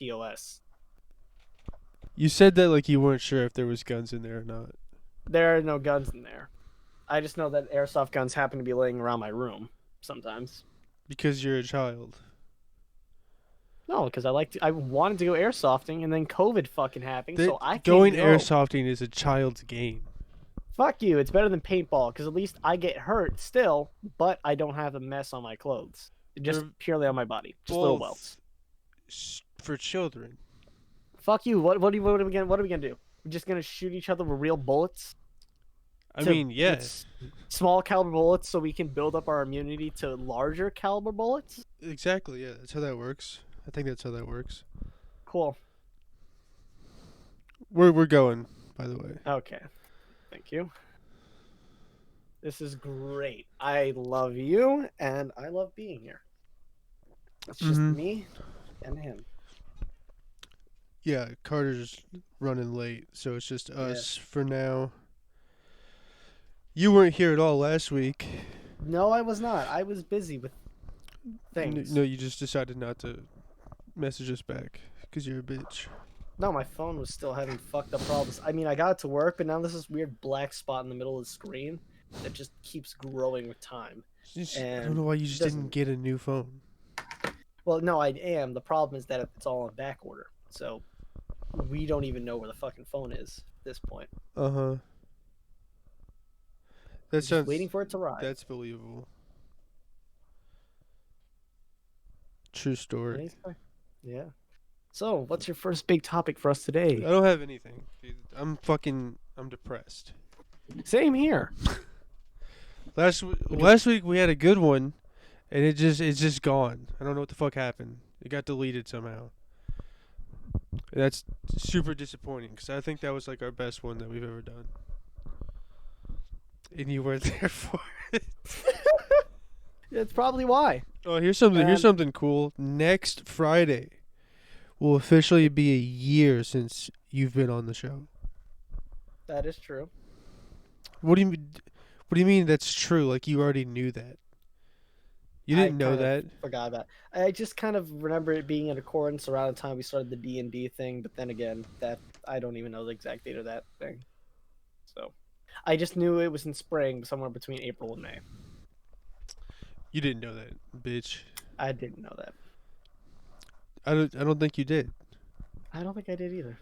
POS. You said that like you weren't sure if there was guns in there or not. There are no guns in there. I just know that airsoft guns happen to be laying around my room sometimes. Because you're a child. No, because I wanted to go airsofting, and then COVID fucking happened, so I can't Going go. airsofting is a child's game. Fuck you. It's better than paintball, because at least I get hurt still, but I don't have a mess on my clothes. Just They're purely on my body. Just little welts. For children. Fuck you. What are we gonna do? We're just gonna shoot each other with real bullets? I mean, yeah. With small caliber bullets so we can build up our immunity to larger caliber bullets? Exactly, yeah. That's how that works. I think that's how that works. Cool. We're going, by the way. Okay. Thank you. This is great. I love you, and I love being here. It's just me and him. Yeah, Carter's running late, so it's just us for now. You weren't here at all last week. No, I was not. I was busy with things. No, you just decided not to message us back because you're a bitch. No, my phone was still having fucked up problems. I mean, I got it to work, but now there's this weird black spot in the middle of the screen that just keeps growing with time. I don't know why you just didn't get a new phone. Well, no, I am. The problem is that it's all on back order. So we don't even know where the fucking phone is at this point. Uh-huh. That sounds waiting for it to arrive. That's believable. True story. Yeah. So, what's your first big topic for us today? I don't have anything. Dude. I'm depressed. Same here. Last week we had a good one, and it's just gone. I don't know what the fuck happened. It got deleted somehow. And that's super disappointing because I think that was like our best one that we've ever done. And you weren't there for it. That's probably why. Oh, here's something cool. Next Friday will officially be a year since you've been on the show. That is true. What do you mean that's true? Like you already knew that? You didn't know that? Forgot about it. I just kind of remember it being in accordance around the time we started the D&D thing, but then again, that I don't even know the exact date of that thing. So, I just knew it was in spring, somewhere between April and May. You didn't know that, bitch. I didn't know that. I don't think you did. I don't think I did either.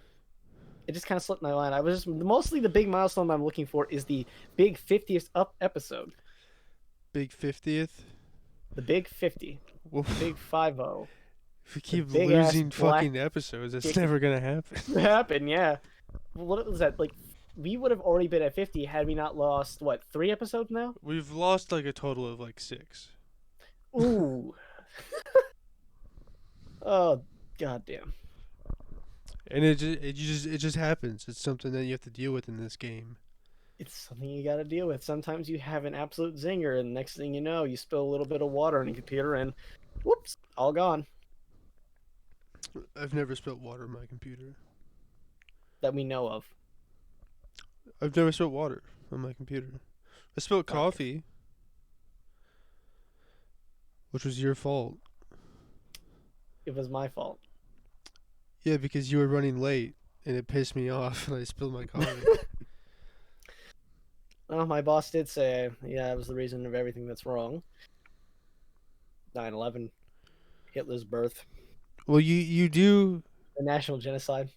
It just kind of slipped my mind. I was just mostly the big milestone I'm looking for is the big 50th episode. Big 50th? The big 50. Well, big 50. If we keep losing fucking episodes, that's never gonna happen. Yeah. What was that? Like, we would have already been at 50 had we not lost, 3 episodes now? We've lost like a total of like 6. Ooh. Oh, goddamn. And it just happens. It's something that you have to deal with in this game. It's something you got to deal with. Sometimes you have an absolute zinger, and next thing you know, you spill a little bit of water on your computer, and whoops, all gone. I've never spilled water on my computer. That we know of. I've never spilled water on my computer. I spilled coffee, which was your fault. It was my fault. Yeah, because you were running late, and it pissed me off, and I spilled my coffee. Well, my boss did say, yeah, it was the reason of everything that's wrong. 9/11, Hitler's birth. Well, you do... The national genocide.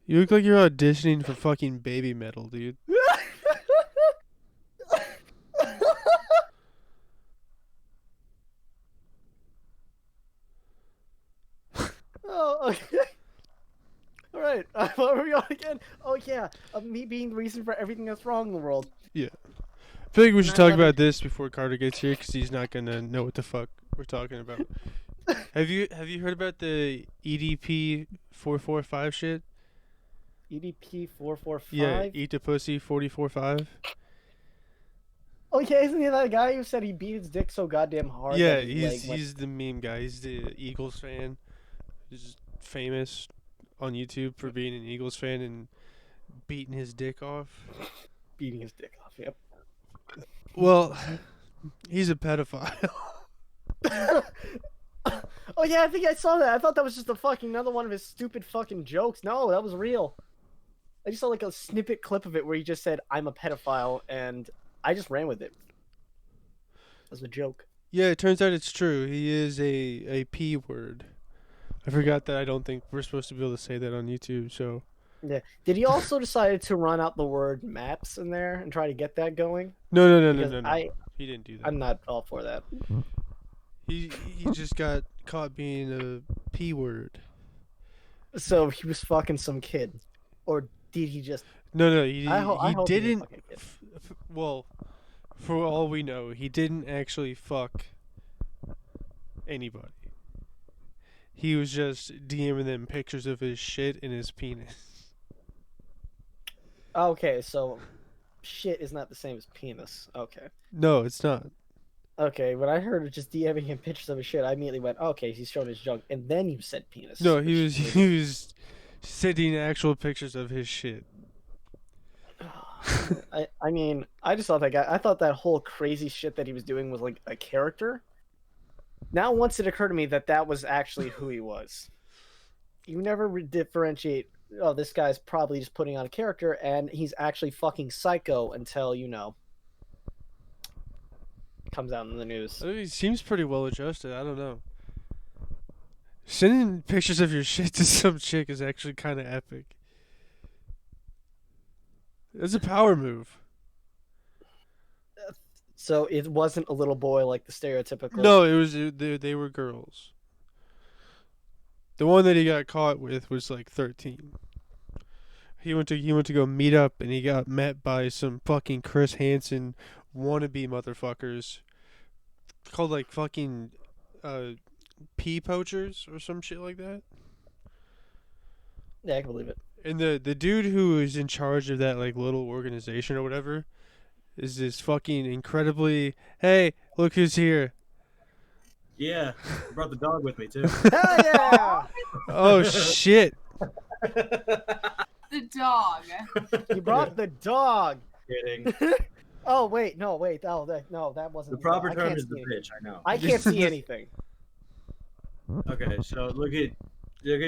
You look like you're auditioning for fucking Baby Metal, dude. Oh, okay. All right. What were we on again? Oh, yeah. Me being the reason for everything that's wrong in the world. Yeah. I feel like we should talk about this before Carter gets here, because he's not going to know what the fuck we're talking about. Have you heard about the EDP445 shit? EDP445? Yeah, Eat the Pussy 445. Oh yeah, isn't he that guy who said he beat his dick so goddamn hard Yeah, that his leg went? he's the meme guy. He's the Eagles fan. He's famous on YouTube for being an Eagles fan and beating his dick off. Beating his dick off. Yep. Well, he's a pedophile. Oh yeah, I think I saw that. I thought that was just a fucking another one of his stupid fucking jokes. No, that was real. I just saw like a snippet clip of it where he just said, "I'm a pedophile," and I just ran with it as a joke. Yeah, it turns out it's true. He is a P word. I forgot that I don't think we're supposed to be able to say that on YouTube, so. Yeah. Did he also decide to run out the word maps in there and try to get that going? No. Because He didn't do that. I'm not all for that. He just got caught being a P word. So he was fucking some kid, or did he just? No, I he hope he didn't. fucking kid. Well, for all we know, he didn't actually fuck anybody. He was just DMing them pictures of his shit and his penis. Okay, so shit is not the same as penis. Okay. No, it's not. Okay, when I heard just DMing him pictures of his shit, I immediately went, okay, he's showing his junk, and then you said penis. No, which he was sending actual pictures of his shit. I mean, I just thought that guy. I thought that whole crazy shit that he was doing was like a character. Now, once it occurred to me that that was actually who he was, you never differentiate. Oh, this guy's probably just putting on a character, and he's actually fucking psycho until comes out in the news. He seems pretty well adjusted. I don't know. Sending pictures of your shit to some chick is actually kind of epic. It's a power move. So it wasn't a little boy like the stereotypical. No, it was they were girls. The one that he got caught with was like 13. He went to go meet up, and he got met by some fucking Chris Hansen wannabe motherfuckers called like fucking pea poachers or some shit like that. Yeah, I can believe it. And the dude who is in charge of that like little organization or whatever is this fucking incredibly, hey, look who's here. Yeah, I brought the dog with me too. Hell yeah! Oh shit. The dog. You brought the dog. Kidding. Oh wait, no, wait. Oh, that wasn't The proper I term can't is the see bitch. I know. I can't see anything. Okay, so look at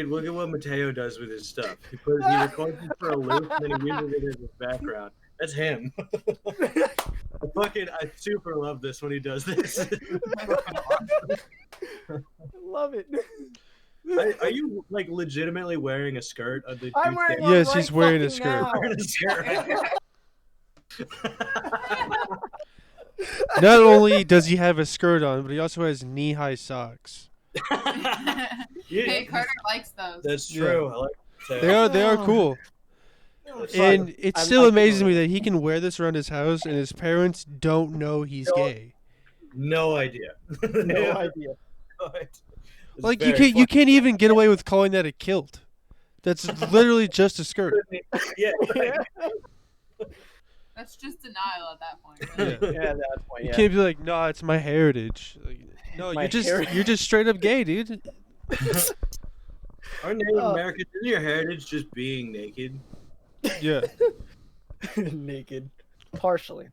what Mateo does with his stuff. He records it for a loop and then he uses it as his background. That's him. I super love this when he does this. Love it. Are you like legitimately wearing a skirt? I'm wearing one Yes, right he's wearing a fucking skirt. now. Wearing a skirt. Not only does he have a skirt on, but he also has knee-high socks. Hey, Carter likes those. That's true. I like They are cool. And it still amazes me that he can wear this around his house and his parents don't know he's gay. No idea. No idea. It's Like very you can't even get away with calling that a kilt. That's literally just a skirt. Yeah. That's just denial at that point. Yeah. Really. Yeah, at that point, You yeah. can't be like, "No, it's my heritage." Like, no, My you're just straight up gay, dude. Our Native Americans, isn't your heritage just being naked? Yeah. Naked. Partially.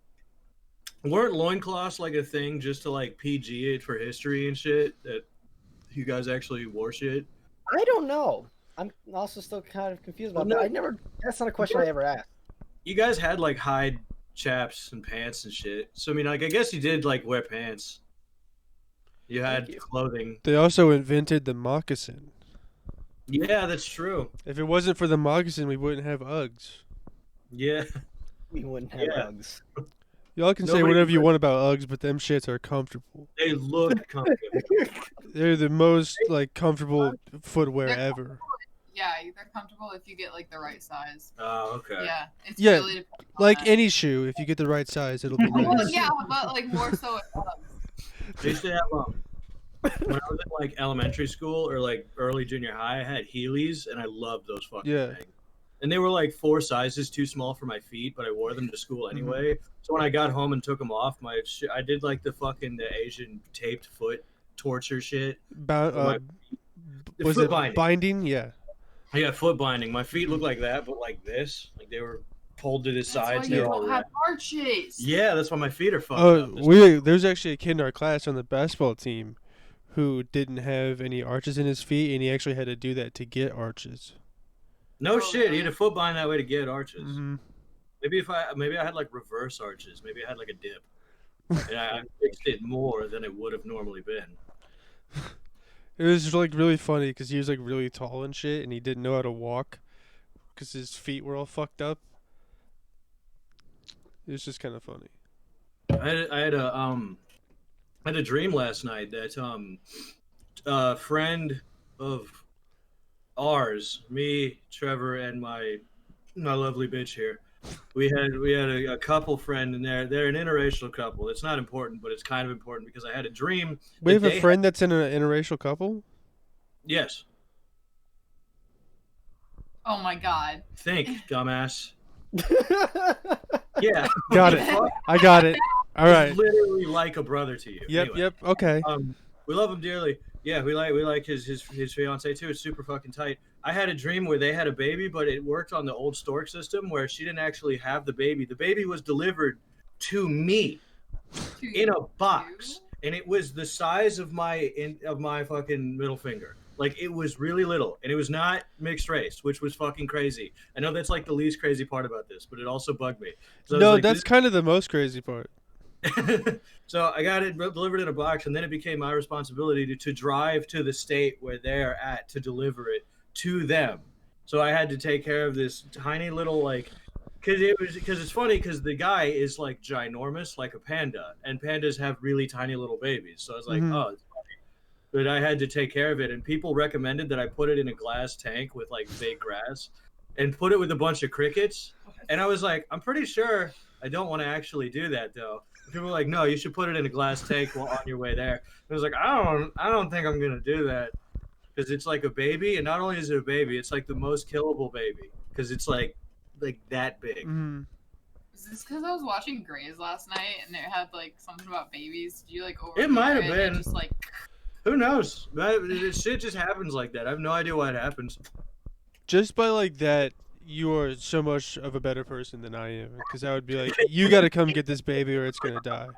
Weren't loincloths like a thing just to like PG it for history and shit? That you guys actually wore shit? I don't know. I'm also still kind of confused about Well, that. That's not a question I ever asked. You guys had like hide chaps and pants and shit. So I mean, like I guess you did like wear pants. You had Thank you. clothing. They also invented the moccasin. Yeah, that's true. If it wasn't for the moccasin, we wouldn't have Uggs. Yeah. We wouldn't have Yeah. bugs. Y'all can say Nobody whatever you would. want about Uggs, but them shits are comfortable. They look comfortable. They're the most like comfortable footwear ever. Yeah, they're comfortable if you get like the right size. Oh, okay. Yeah, it's Yeah, really dependent on Like that. any shoe, if you get the right size, it'll be Well, nice. yeah, but like more so with bugs. I used to have when I was in like elementary school or like early junior high, I had Heelys and I loved those fucking Yeah. things. and they were like 4 sizes too small for my feet, but I wore them to school anyway. So when I got home and took them off, I did like the Asian taped foot torture shit. Was foot it binding. binding? Yeah. I got foot binding. My feet look like that, but like this, like they were pulled to the That's sides. why you They're all don't have red. arches. Yeah, that's why my feet are fucked Oh, up. there's actually a kid in our class on the basketball team who didn't have any arches in his feet, and he actually had to do that to get arches. No Oh, shit. really? You had to foot bind that way to get arches. Mm-hmm. Maybe I had like reverse arches. Maybe I had like a dip, and I fixed it more than it would have normally been. It was like really funny because he was like really tall and shit, and he didn't know how to walk because his feet were all fucked up. It was just kind of funny. I had a dream last night that a friend of ours, me, Trevor, and my lovely bitch here. We had a couple friend, and they're an interracial couple. It's not important, but it's kind of important because I had a dream. We that have a they friend that's in an interracial couple. Yes. Oh my god. Think, dumbass. Yeah. Got it. I got it. All He's right. literally like a brother to you. Yep. Anyway, Yep. Okay. we love him dearly. Yeah, we like his fiance too. It's super fucking tight. I had a dream where they had a baby, but it worked on the old stork system where she didn't actually have the baby. The baby was delivered to me in a box, and it was the size of my fucking middle finger. Like, it was really little, and it was not mixed race, which was fucking crazy. I know that's like the least crazy part about this, but it also bugged me. So I was No, like, that's kind of the most crazy part. So I got it delivered in a box, and then it became my responsibility to drive to the state where they're at to deliver it to them. So I had to take care of this tiny little, like, because it's funny because the guy is like ginormous, like a panda, and pandas have really tiny little babies. So I was like, oh, it's funny. But I had to take care of it, and people recommended that I put it in a glass tank with like fake grass, and put it with a bunch of crickets. And I was like, I'm pretty sure I don't want to actually do that though. People were like, no, you should put it in a glass tank while on your way there. And I was like, I don't think I'm gonna do that because it's like a baby, and not only is it a baby, it's like the most killable baby because it's like that big. Mm. Is this because I was watching Grey's last night and it had like something about babies? Did you like over? It might have and been. just like. Who knows? Shit just happens like that. I have no idea why it happens. Just by like that, you are so much of a better person than I am. Because I would be like, you got to come get this baby or it's gonna die.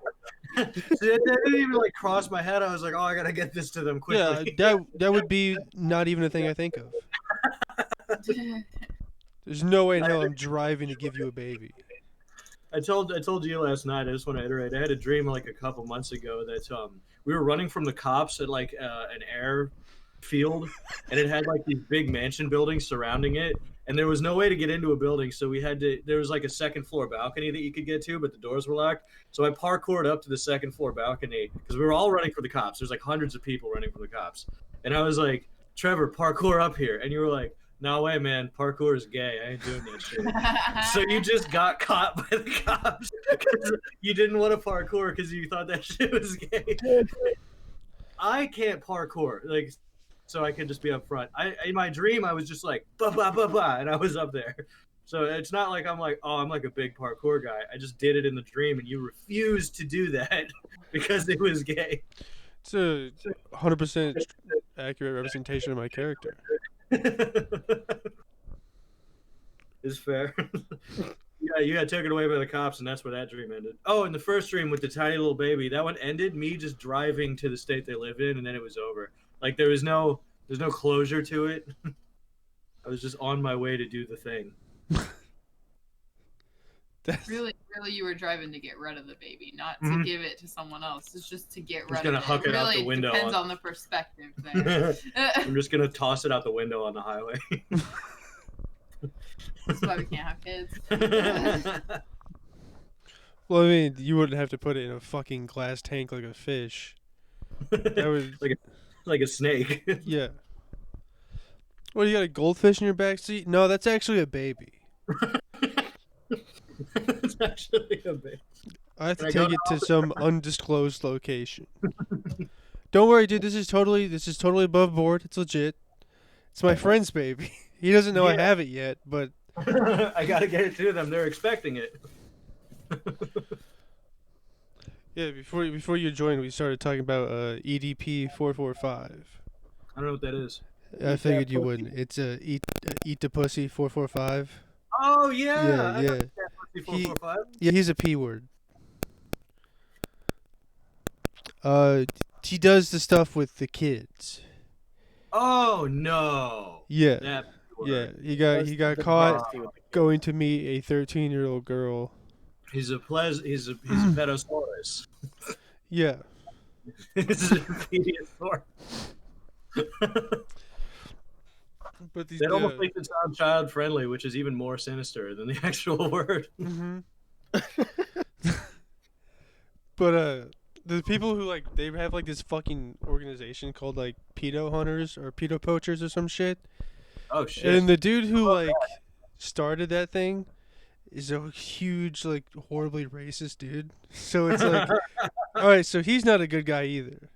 That didn't even like cross my head. I was like, oh, I gotta get this to them quickly. Yeah, that would be not even a thing I think of. There's no way in hell I'm driving to give you a baby. I told you last night. I just want to iterate. I had a dream like a couple months ago that we were running from the cops at like an airfield, and it had like these big mansion buildings surrounding it, and there was no way to get into a building, so we had to. There was like a second floor balcony that you could get to, but the doors were locked. So I parkoured up to the second floor balcony because we were all running for the cops. There's like hundreds of people running from the cops, and I was like, Trevor, parkour up here, and you were like, no way, man. Parkour is gay. I ain't doing that shit. So you just got caught by the cops because you didn't want to parkour because you thought that shit was gay. I can't parkour, like, so I can just be up front. In my dream, I was just like, ba ba ba ba, and I was up there. So it's not like I'm like, oh, I'm like a big parkour guy. I just did it in the dream, and you refused to do that because it was gay. It's a 100% accurate representation of my character. It's fair. Yeah, you got taken away by the cops, and that's where that dream ended. Oh, and the first dream with the tiny little baby, that one ended me just driving to the state they live in, and then it was over. Like there's no closure to it. I was just on my way to do the thing. Really, you were driving to get rid of the baby, not to give it to someone else. It's just to get rid of it. Gonna huck it out the window. Depends on the perspective there. I'm just gonna toss it out the window on the highway. That's why we can't have kids. Well, I mean, you wouldn't have to put it in a fucking glass tank like a fish. That would like a snake. Yeah. What, you got a goldfish in your backseat? No, that's actually a baby. It's actually a baby. I have to take it to some undisclosed location. Don't worry, dude. This is totally above board. It's legit. It's my friend's baby. He doesn't know I have it yet, but I gotta get it to them. They're expecting it. Yeah, before you joined, we started talking about EDP445. I don't know what that is. I figured you wouldn't. It's eat the pussy 445. Oh yeah, Yeah, I yeah. know that 445. Yeah, he's a P word. He does the stuff with the kids. Oh no. Yeah, That yeah. word. He got caught going to meet a 13-year-old girl. He's a pedosaurus. Yeah. He's a pediosaur. But these That almost makes it sound child friendly, which is even more sinister than the actual word. Mm-hmm. But the people who like they have like this fucking organization called like pedo hunters or pedo poachers or some shit. Oh shit. And the dude who like started that thing is a huge like horribly racist dude. So it's like, all right, so he's not a good guy either.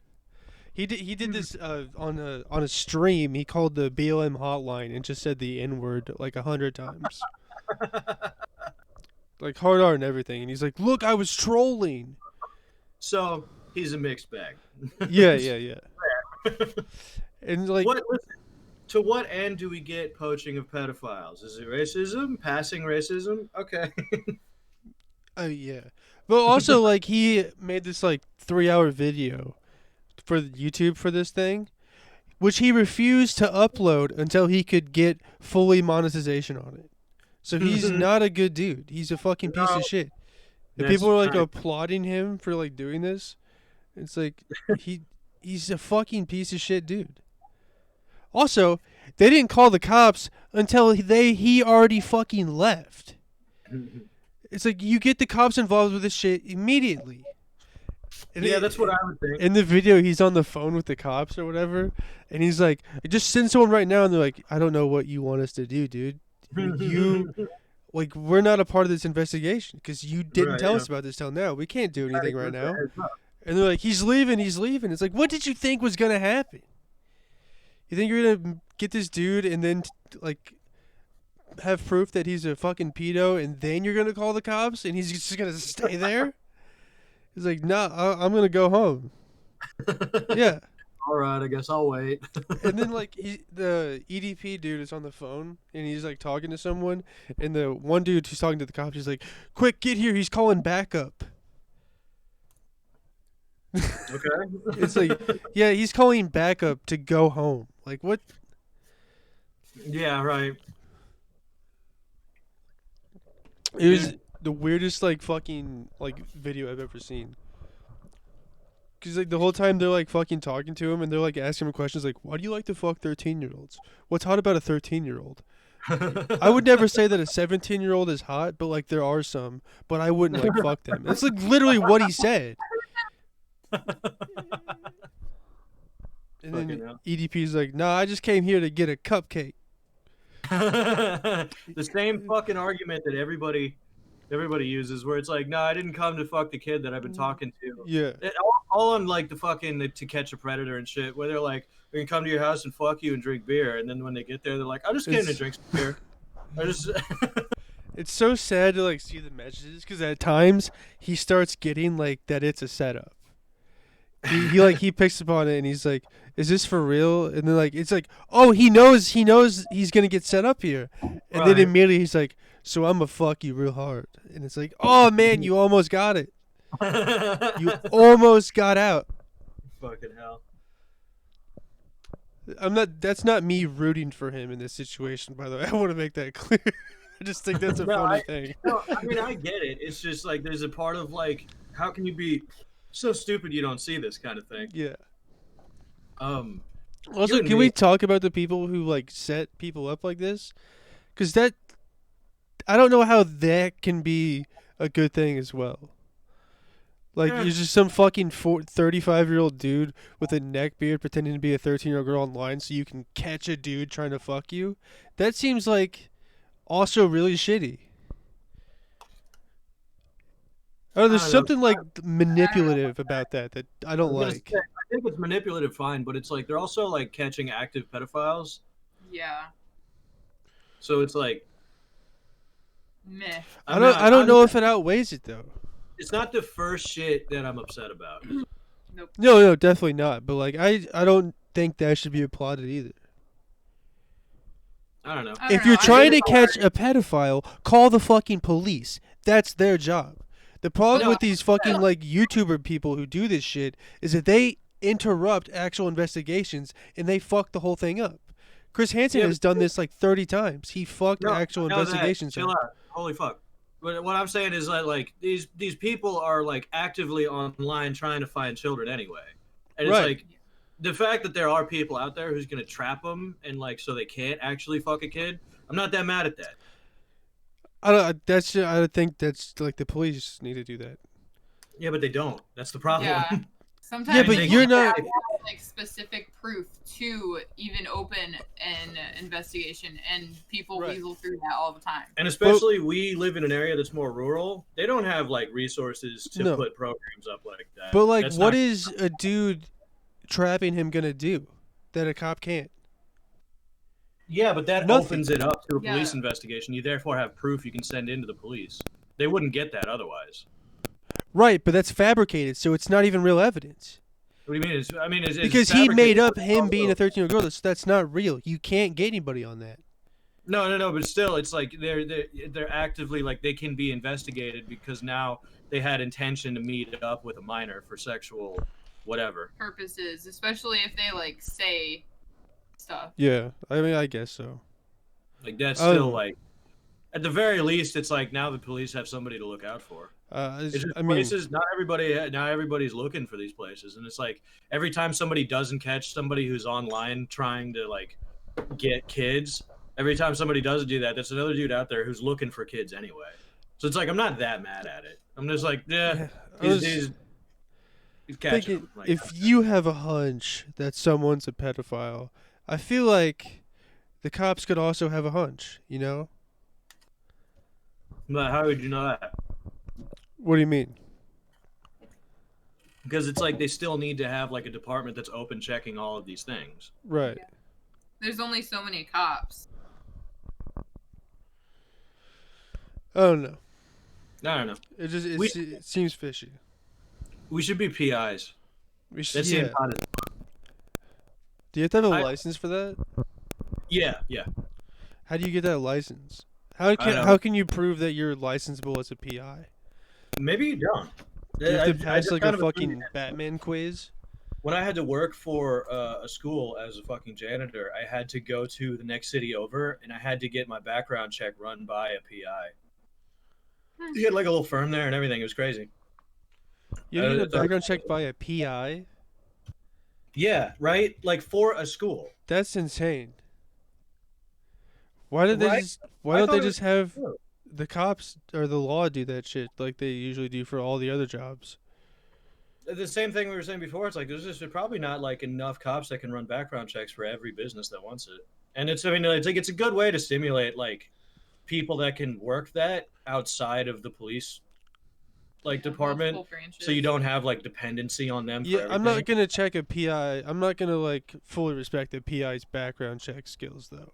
He did this on a stream. He called the BLM hotline and just said the N-word like 100 times. Like hard R and everything. And he's like, "Look, I was trolling." So he's a mixed bag. Yeah. And like, Listen, to what end do we get poaching of pedophiles? Is it racism? Passing racism? Okay. yeah. But also like he made this like 3-hour video for YouTube for this thing, which he refused to upload until he could get fully monetization on it. So he's not a good dude. He's a fucking piece of shit. And people are like applauding him for like doing this. It's like he's a fucking piece of shit dude. Also, they didn't call the cops until he already fucking left. It's like you get the cops involved with this shit immediately. And yeah, that's what I would think. In the video, he's on the phone with the cops or whatever, and he's like, "Just send someone right now." And they're like, "I don't know what you want us to do, dude. You, like, we're not a part of this investigation because you didn't tell us about this till now. We can't do anything right now." And they're like, "He's leaving. He's leaving." It's like, what did you think was gonna happen? You think you're gonna get this dude and then like have proof that he's a fucking pedo, and then you're gonna call the cops, and he's just gonna stay there? He's like, "Nah, I'm gonna go home." Yeah. All right, I guess I'll wait. And then like the EDP dude is on the phone and he's like talking to someone, and the one dude who's talking to the cops, he's like, "Quick, get here! He's calling backup." Okay. It's like, yeah, he's calling backup to go home. Like what? Yeah, right. It was the weirdest like fucking like video I've ever seen. Cause like the whole time they're like fucking talking to him and they're like asking him questions like, "Why do you like to fuck 13-year-olds? What's hot about a 13-year-old?" I would never say that a 17-year-old is hot, but like there are some. But I wouldn't like fuck them. That's like literally what he said. And then EDP's like, "Nah, I just came here to get a cupcake." The same fucking argument that everybody uses, where it's like, "No, I didn't come to fuck the kid that I've been talking to." Yeah. All on like the fucking To Catch a Predator and shit, where they're like, "We can come to your house and fuck you and drink beer," and then when they get there, they're like, "I just came to drink some beer." I just. It's so sad to like see the messages because at times he starts getting like that it's a setup. He picks up on it and he's like, "Is this for real?" And then like it's like, "Oh, he knows he's gonna get set up here," and then immediately he's like, "So I'm gonna fuck you real hard," and it's like, "Oh man, you almost got it. You almost got out." Fucking hell. That's not me rooting for him in this situation, by the way. I want to make that clear. I just think that's a funny thing. No, I mean I get it. It's just like there's a part of like, how can you be so stupid you don't see this kind of thing? Yeah. Also, can we talk about the people who like set people up like this? Because I don't know how that can be a good thing as well. Like, you're just some fucking 35-year-old dude with a neck beard pretending to be a 13-year-old girl online so you can catch a dude trying to fuck you. That seems like also really shitty. Oh, there's something like manipulative about that I don't like. I think it's manipulative, fine, but it's like they're also like catching active pedophiles. Yeah. So it's like, Meh. I don't know if it outweighs it though. It's not the first shit that I'm upset about. Nope. No, definitely not. But like, I don't think that should be applauded either. I don't know. I don't If know, you're I trying to think catch a pedophile, call the fucking police. That's their job. The problem No, with these fucking like YouTuber people who do this shit is that they interrupt actual investigations and they fuck the whole thing up. Chris Hansen Yeah, has done this like 30 times. He fucked No, actual I know that. investigations Chill up. out. Holy fuck. But what I'm saying is that like these people are like actively online trying to find children anyway, and it's Right. like the fact that there are people out there who's gonna trap them and like so they can't actually fuck a kid. I'm not that mad at that. I think that's like the police need to do that. Yeah, but they don't. That's the problem. Yeah. Sometimes Yeah, but they you're have not- to have, like specific proof to even open an investigation, and people Right. weasel through that all the time. And especially we live in an area that's more rural. They don't have like resources to No. put programs up like that. But like, That's what not- is a dude trapping him gonna do that a cop can't? Yeah, but that Nothing. opens it up to a police Yeah. investigation. You therefore have proof you can send into the police. They wouldn't get that otherwise. Right, but that's fabricated, so it's not even real evidence. What do you mean? It's Because he made fabricated, up but him also- being a 13-year-old girl. That's not real. You can't get anybody on that. No, but still, it's like they're actively like they can be investigated because now they had intention to meet up with a minor for sexual whatever. Purposes, especially if they like say stuff. Yeah, I mean, I guess so. Like that's Oh. still like, at the very least, it's like now the police have somebody to look out for. It's just I mean, places. Not everybody's looking for these places, and it's like every time somebody doesn't catch somebody who's online trying to like get kids. Every time somebody does do that, that's another dude out there who's looking for kids anyway. So it's like I'm not that mad at it. I'm just like, yeah, I was he's catching thinking, them. Like, if you have a hunch that someone's a pedophile, I feel like the cops could also have a hunch, you know? but how would you know that? What do you mean? Because it's like they still need to have like a department that's open checking all of these things. Right. There's only so many cops. I don't know. I don't know. It seems fishy. We should be PIs. We should, That yeah. seems hot as- Do you have to have a I- license for that? Yeah. How do you get that license? don't know. How can you prove that you're licensable as a PI? Maybe you don't. Do you have to I pass just like kind a of assumed fucking Batman quiz? when I had to work for a school as a fucking janitor, I had to go to the next city over, and I had to get my background check run by a PI. He had like a little firm there and everything. It was crazy. You have to get a it's a- background check by a PI? Yeah, right. Like for a school. That's insane. Why did they Right? just? Why I don't thought they it was just have true. the cops or the law do that shit like they usually do for all the other jobs? The same thing we were saying before. It's like there's just probably not like enough cops that can run background checks for every business that wants it. And it's it's a good way to stimulate like people that can work that outside of the police like department, Multiple branches. so you don't have like dependency on them. For Yeah, I'm not everything. gonna check a PI. I'm not gonna like fully respect the PI's background check skills though.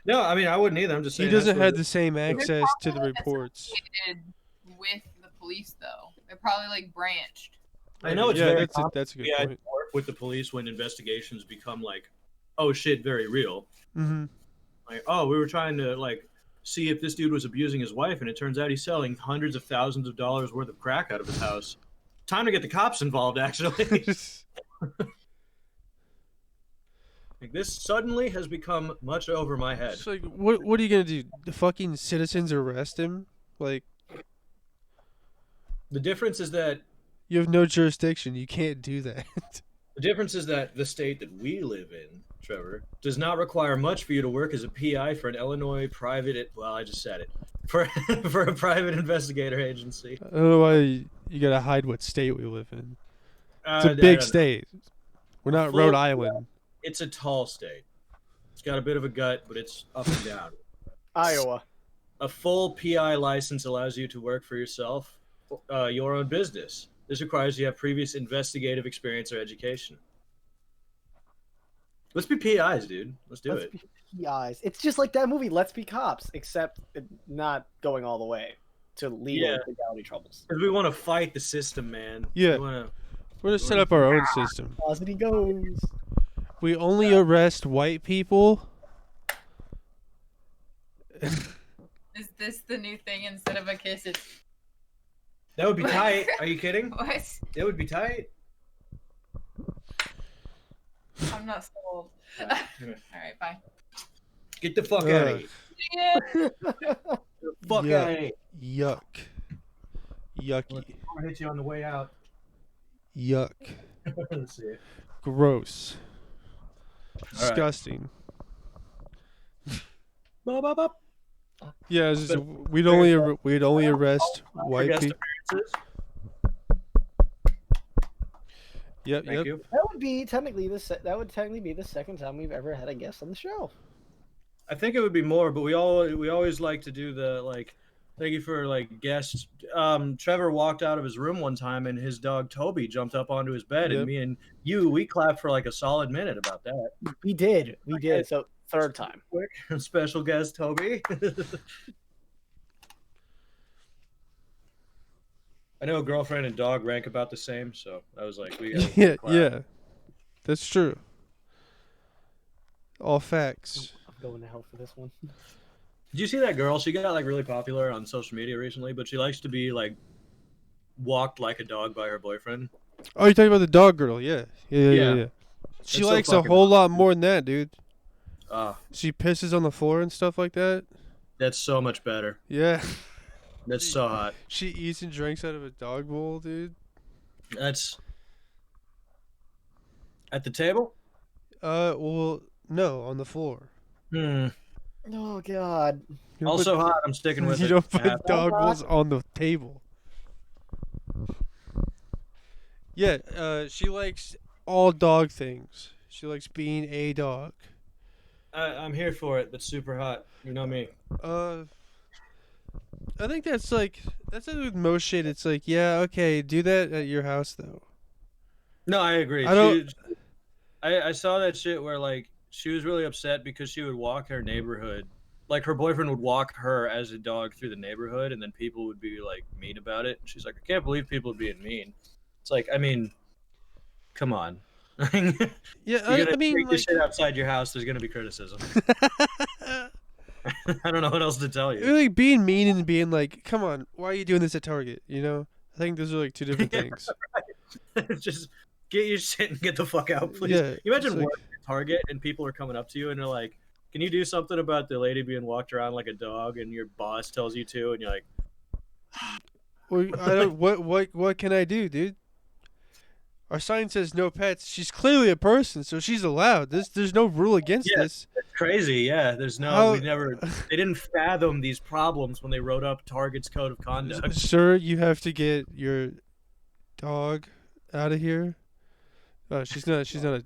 No, I mean I wouldn't either. I'm just He saying. doesn't that's have what the same access to the probably reports. associated with the police, though. They're probably like branched. I know it's yeah, very that's a good yeah, point. work with the police when investigations become like, oh shit, very real. Mm-hmm. Like, oh, we were trying to like see if this dude was abusing his wife, and it turns out he's selling hundreds of thousands of dollars worth of crack out of his house. Time to get the cops involved, actually. Like, this suddenly has become much over my head. It's like, what are you gonna do? The fucking citizens arrest him? Like, The difference is that you have no jurisdiction. You can't do that. the state that we live in, Trevor, does not require much for you to work as a PI for an Illinois private. Well, I just said it for for a private investigator agency. I don't know why you gotta hide what state we live in. It's I a big don't know. state. We're not Full- Rhode Island. It's a tall state. It's got a bit of a gut, but it's up and down. Iowa. A full PI license allows you to work for yourself, your own business. This requires you have previous investigative experience or education. Let's be PIs, dude. Let's do Let's it. be PIs. It's just like that movie, Let's Be Cops, except not going all the way to legal legality troubles. Because we want to fight the system, man. Yeah. We wanna... We're gonna set up our own system. Positive goes. We only arrest white people. Is this the new thing? Instead of a kiss, it's That would be tight. Are you kidding? what? That would be tight. I'm not sold. All right, bye. Get the fuck out of here. Yeah. Get the fuck Yeah. out of here. Yuck. Yucky. I'm gonna hit you on the way out. Yuck. Let's see it. Gross. right. Disgusting. Bop, bop, bop. Yeah, it's just, we'd only arrest white Guest people. appearances. Yep, Thank yep. you. That would be technically be the second time we've ever had a guest on the show. I think it would be more, but we always like to do the like. Thank you for like guests. Trevor walked out of his room one time, and his dog Toby jumped up onto his bed, Yep. and me and we clapped for like a solid minute about that. We did. So third time. Quick special guest Toby. I know girlfriend and dog rank about the same, so I was like, we gotta Yeah, clap. yeah. That's true. All facts. I'm going to hell for this one. Did you see that girl? She got like really popular on social media recently, but she likes to be like walked like a dog by her boyfriend. Oh, you're talking about the dog girl? Yeah. Yeah. Yeah. She so likes a fucking whole lot more than that, dude. Ah, She pisses on the floor and stuff like that. that's so much better. Yeah. That's so hot. She eats and drinks out of a dog bowl, dude. That's at the table. Well, no, on the floor. Oh God. You don't Also put, hot. I'm sticking with you it. don't put Half- dog bowls on the table. Yeah, she likes all dog things. She likes being a dog. I'm here for it. That's super hot. You know me. I think that's like with most shit. It's like, yeah, okay, do that at your house though. No, I agree. I don't- I saw that shit where like she was really upset because she would walk her neighborhood. Like her boyfriend would walk her as a dog through the neighborhood, and then people would be like mean about it. And she's like, I can't believe people are being mean. It's like, I mean, come on. Yeah, I I mean, take like, this shit outside your house. There's gonna be criticism. I don't know what else to tell you. like being mean and being like, come on, why are you doing this at Target? You know, I think those are like two different Yeah, things. Just get your shit and get the fuck out, please. Yeah, You imagine it's like- working at Target and people are coming up to you and they're like, "Can you do something about the lady being walked around like a dog?" And your boss tells you to, and you're like, Well, I don't. What can I do, dude? Our sign says no pets. She's clearly a person, so she's allowed. There's no rule against Yeah. this. "It's crazy." Yeah, there's no. How- They didn't fathom these problems when they wrote up Target's code of conduct. Sir, you have to get your dog out of here. She's not. She's not a.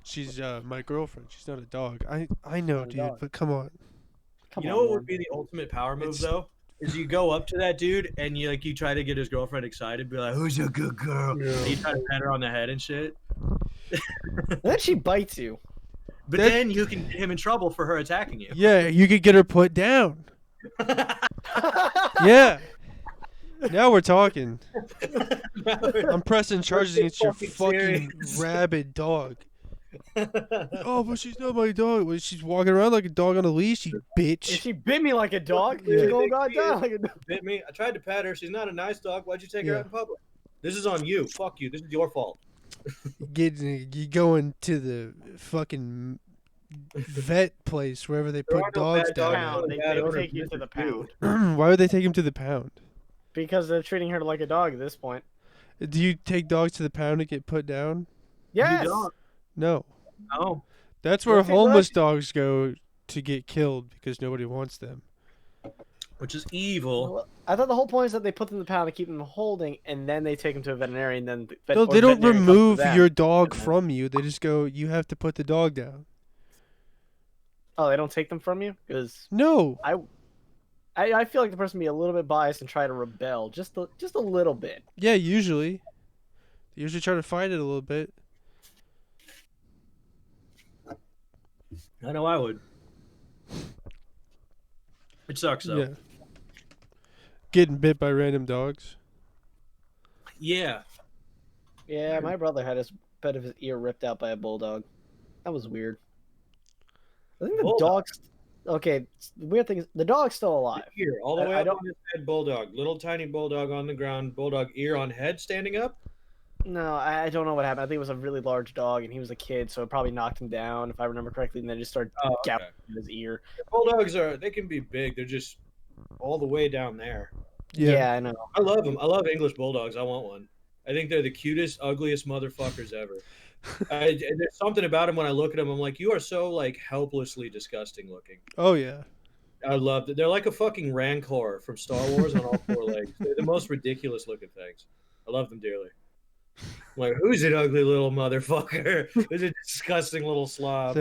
She's my girlfriend. She's not a dog. I know, Not a dude. dog. But come on. You know what would be the ultimate power move though? Is you go up to that dude and you try to get his girlfriend excited, be like, "Who's a good girl?" And you try to pat her on the head and shit. And then she bites you. But That- then you can get him in trouble for her attacking you. Yeah, you could get her put down. Yeah. Now we're talking. I'm pressing charges against your fucking fucking serious. rabid dog. Oh, but she's not my dog. Well, she's walking around like a dog on a leash, you If bitch. she bit me like a dog, Yeah. she's going goddamn like a dog. Bit me. I tried to pat her. She's not a nice dog. Why'd you take her Yeah. out in public? This is on you. Fuck you. This is your fault. You going to the fucking vet place wherever they There put are no dogs bad dogs. down. Pound. They Bad owners. take you to the pound Why would they take him to the pound? because they're treating her like a dog at this point. Do you take dogs to the pound to get put down? Yes. You don't. No. No. That's where What's it homeless like? dogs go to get killed because nobody wants them. Which is evil. Well, I thought the whole point is that they put them in the pound to keep them holding, and then they take them to a veterinarian. Then No, or they the don't veterinarian comes to remove them. your dog and then- from you. They just go, you have to put the dog down. Oh, they don't take them from you because No. I feel like the person would be a little bit biased and try to rebel just a little bit. Yeah, usually. They usually try to fight it a little bit. I know I would. It sucks though. Yeah. Getting bit by random dogs. Yeah. Yeah, my brother had his bit of his ear ripped out by a bulldog. That was weird. I think the Bulldog. dog's okay. The weird thing is the dog's still alive. Ear all the way I up don't- on his head. Bulldog, little tiny bulldog on the ground. Bulldog ear on head, standing up. No, I don't know what happened. I think it was a really large dog, and he was a kid, so it probably knocked him down, if I remember correctly, and then just started Oh, gouging okay. in his ear. Bulldogs they can be big. They're just all the way down there. Yeah, I know. I love them. I love English bulldogs. I want one. I think they're the cutest, ugliest motherfuckers ever. There's something about them when I look at them. I'm like, you are so like helplessly disgusting looking. Oh yeah. I love it. They're like a fucking rancor from Star Wars on all four legs. They're the most ridiculous looking things. I love them dearly. I'm like, who's an ugly little motherfucker? Who's a disgusting little slob?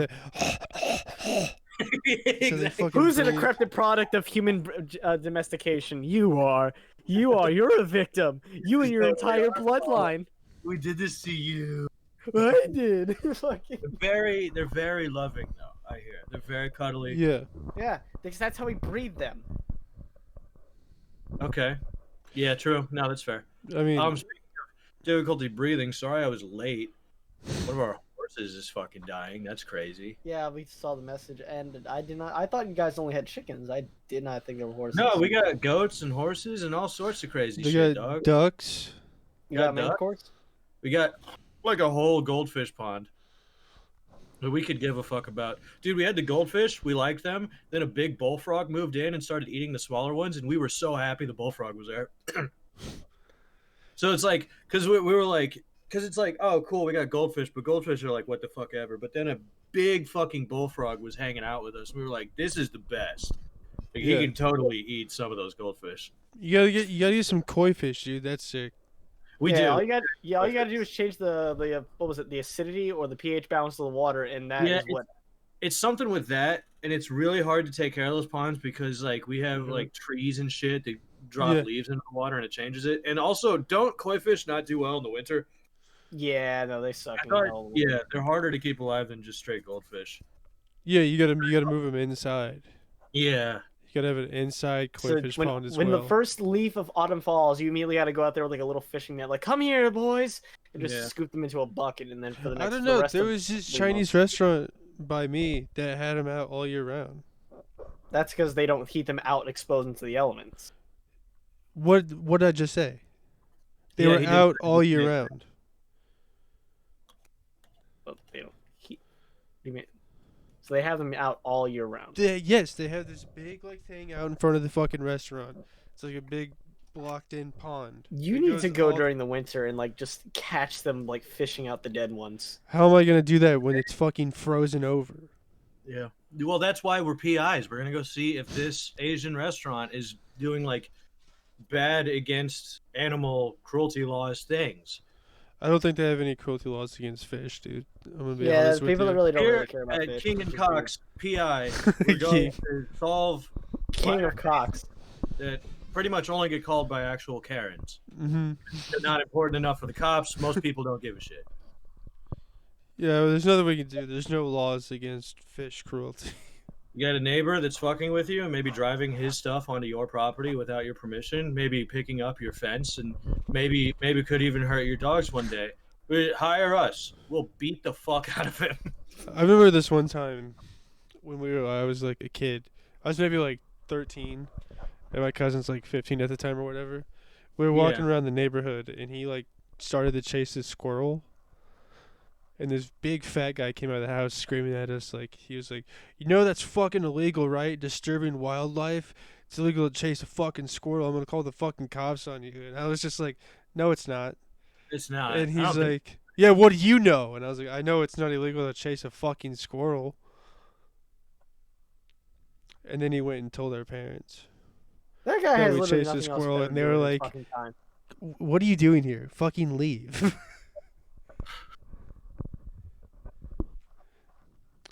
Exactly. Who's a decrepit product of human domestication? You are. You are. You're a victim. You and your entire bloodline. We did this to you. I did. Fucking. They're very loving though. I hear they're very cuddly. Yeah. Yeah, because that's how we breed them. Okay. Yeah, true. No, that's fair. I mean, Speaking of difficulty breathing, sorry I was late. One of our horses is fucking dying. That's crazy. Yeah, we saw the message, and I did not. I thought you guys only had chickens. I did not think there were horses. No, we got goats and horses and all sorts of crazy they shit, got dog. ducks. You got got main duck? course? We got like a whole goldfish pond that we could give a fuck about. Dude, we had the goldfish. We liked them. Then a big bullfrog moved in and started eating the smaller ones, and we were so happy the bullfrog was there. So it's like, because we were like, because it's like, oh, cool, we got goldfish, but goldfish are like, what the fuck ever. But then a big fucking bullfrog was hanging out with us. We were like, this is the best. Like, Yeah. He can totally eat some of those goldfish. You gotta get some koi fish, dude. That's sick. We yeah, do. all you got to do is change the what was it, the acidity or the pH balance of the water, and that is Yeah, what. It's something with that, and it's really hard to take care of those ponds because like we have Mhm. like trees and shit that drop Yeah. leaves into the water and it changes it. And also, don't koi fish not do well in the winter? Yeah, no, they suck. I thought, yeah, they're harder to keep alive than just straight goldfish. Yeah, you gotta move them inside. Yeah, You gotta have an inside koi So fish when, pond as when well. the first leaf of autumn falls, you immediately got to go out there with like a little fishing net, like "Come here, boys," and just Yeah. scoop them into a bucket, and then for the next. I don't the know. rest There of was this the Chinese month. restaurant by me that had them out all year round. That's because they don't heat them out, exposed into the elements. What did I just say? They Yeah, were he did out say all he year did. round. But they don't heat. You mean? So they have them out all year round. Yes, they have this big like thing out in front of the fucking restaurant. It's like a big blocked-in pond. You It need goes to go all- during the winter and like just catch them like fishing out the dead ones. How am I gonna do that when it's fucking frozen over? yeah. Well, that's why we're PIs. We're gonna go see if this Asian restaurant is doing like bad against animal cruelty laws things. I don't think they have any cruelty laws against fish, dude. I'm gonna be Yeah, honest with people you. that really don't Here really care about at fish. King which and is weird. Cox PI, we're going to solve King of Cox. that pretty much only get called by actual Karens. Mhm. They're not important enough for the cops. Most people don't give a shit. Yeah, well, there's nothing we can do. There's no laws against fish cruelty. You got a neighbor that's fucking with you and maybe driving his stuff onto your property without your permission, maybe picking up your fence, and maybe could even hurt your dogs one day. Hire us. We'll beat the fuck out of him. I remember this one time when I was like a kid. I was maybe like 13, and my cousin's like 15 at the time or whatever. We were walking Yeah. around the neighborhood, and he like started to chase this squirrel. And this big fat guy came out of the house screaming at us like he was like, "You know that's fucking illegal, right? Disturbing wildlife. It's illegal to chase a fucking squirrel. I'm gonna call the fucking cops on you." And I was just like, "No, it's not." It's not. And I he's don't think- like, "Yeah, what do you know?" And I was like, "I know it's not illegal to chase a fucking squirrel." And then he went and told our parents. That guy Yeah, has we literally chased a nothing else squirrel better and to they do were with his like- fucking time. "What are you doing here? Fucking leave."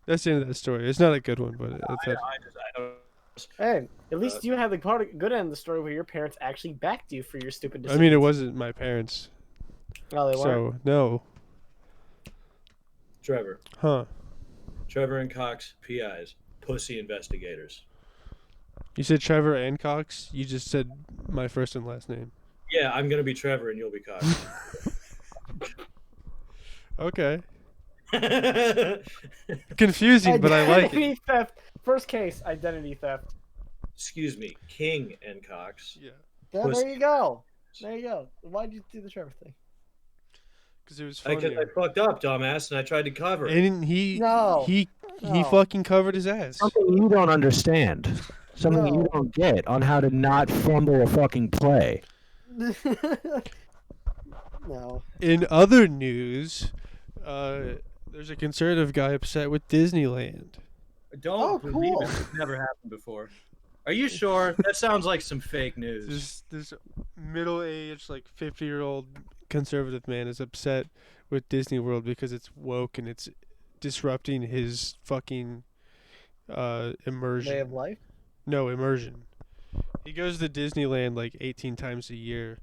That's the end of that story. It's not a good one, but it's I don't. Hey, at least you have the good end of the story where your parents actually backed you for your stupid I decisions. mean, it wasn't my parents, Oh, they weren't. so no. Trevor. Huh. Trevor and Cox, PIs, pussy investigators. You said Trevor and Cox. You just said my first and last name. Yeah, I'm gonna be Trevor and you'll be Cox. Okay. Confusing, but I like it. Identity theft. First case, identity theft. Excuse me, King and Cox. Yeah. Yeah, there you go. There you go. Why'd you do the Trevor thing? Because it was Because funny. I fucked up, dumbass, and I tried to cover it. And he No. fucking covered his ass. Something you don't understand. Something you No. don't get on how to not fumble a fucking play. No. In other news, there's a conservative guy upset with Disneyland. Don't believe cool. it. It's never happened before. Are you sure? That sounds like some fake news. This middle-aged, like 50-year-old conservative man is upset with Disney World because it's woke and it's disrupting his fucking immersion. Way of life. No, immersion. He goes to Disneyland like 18 times a year,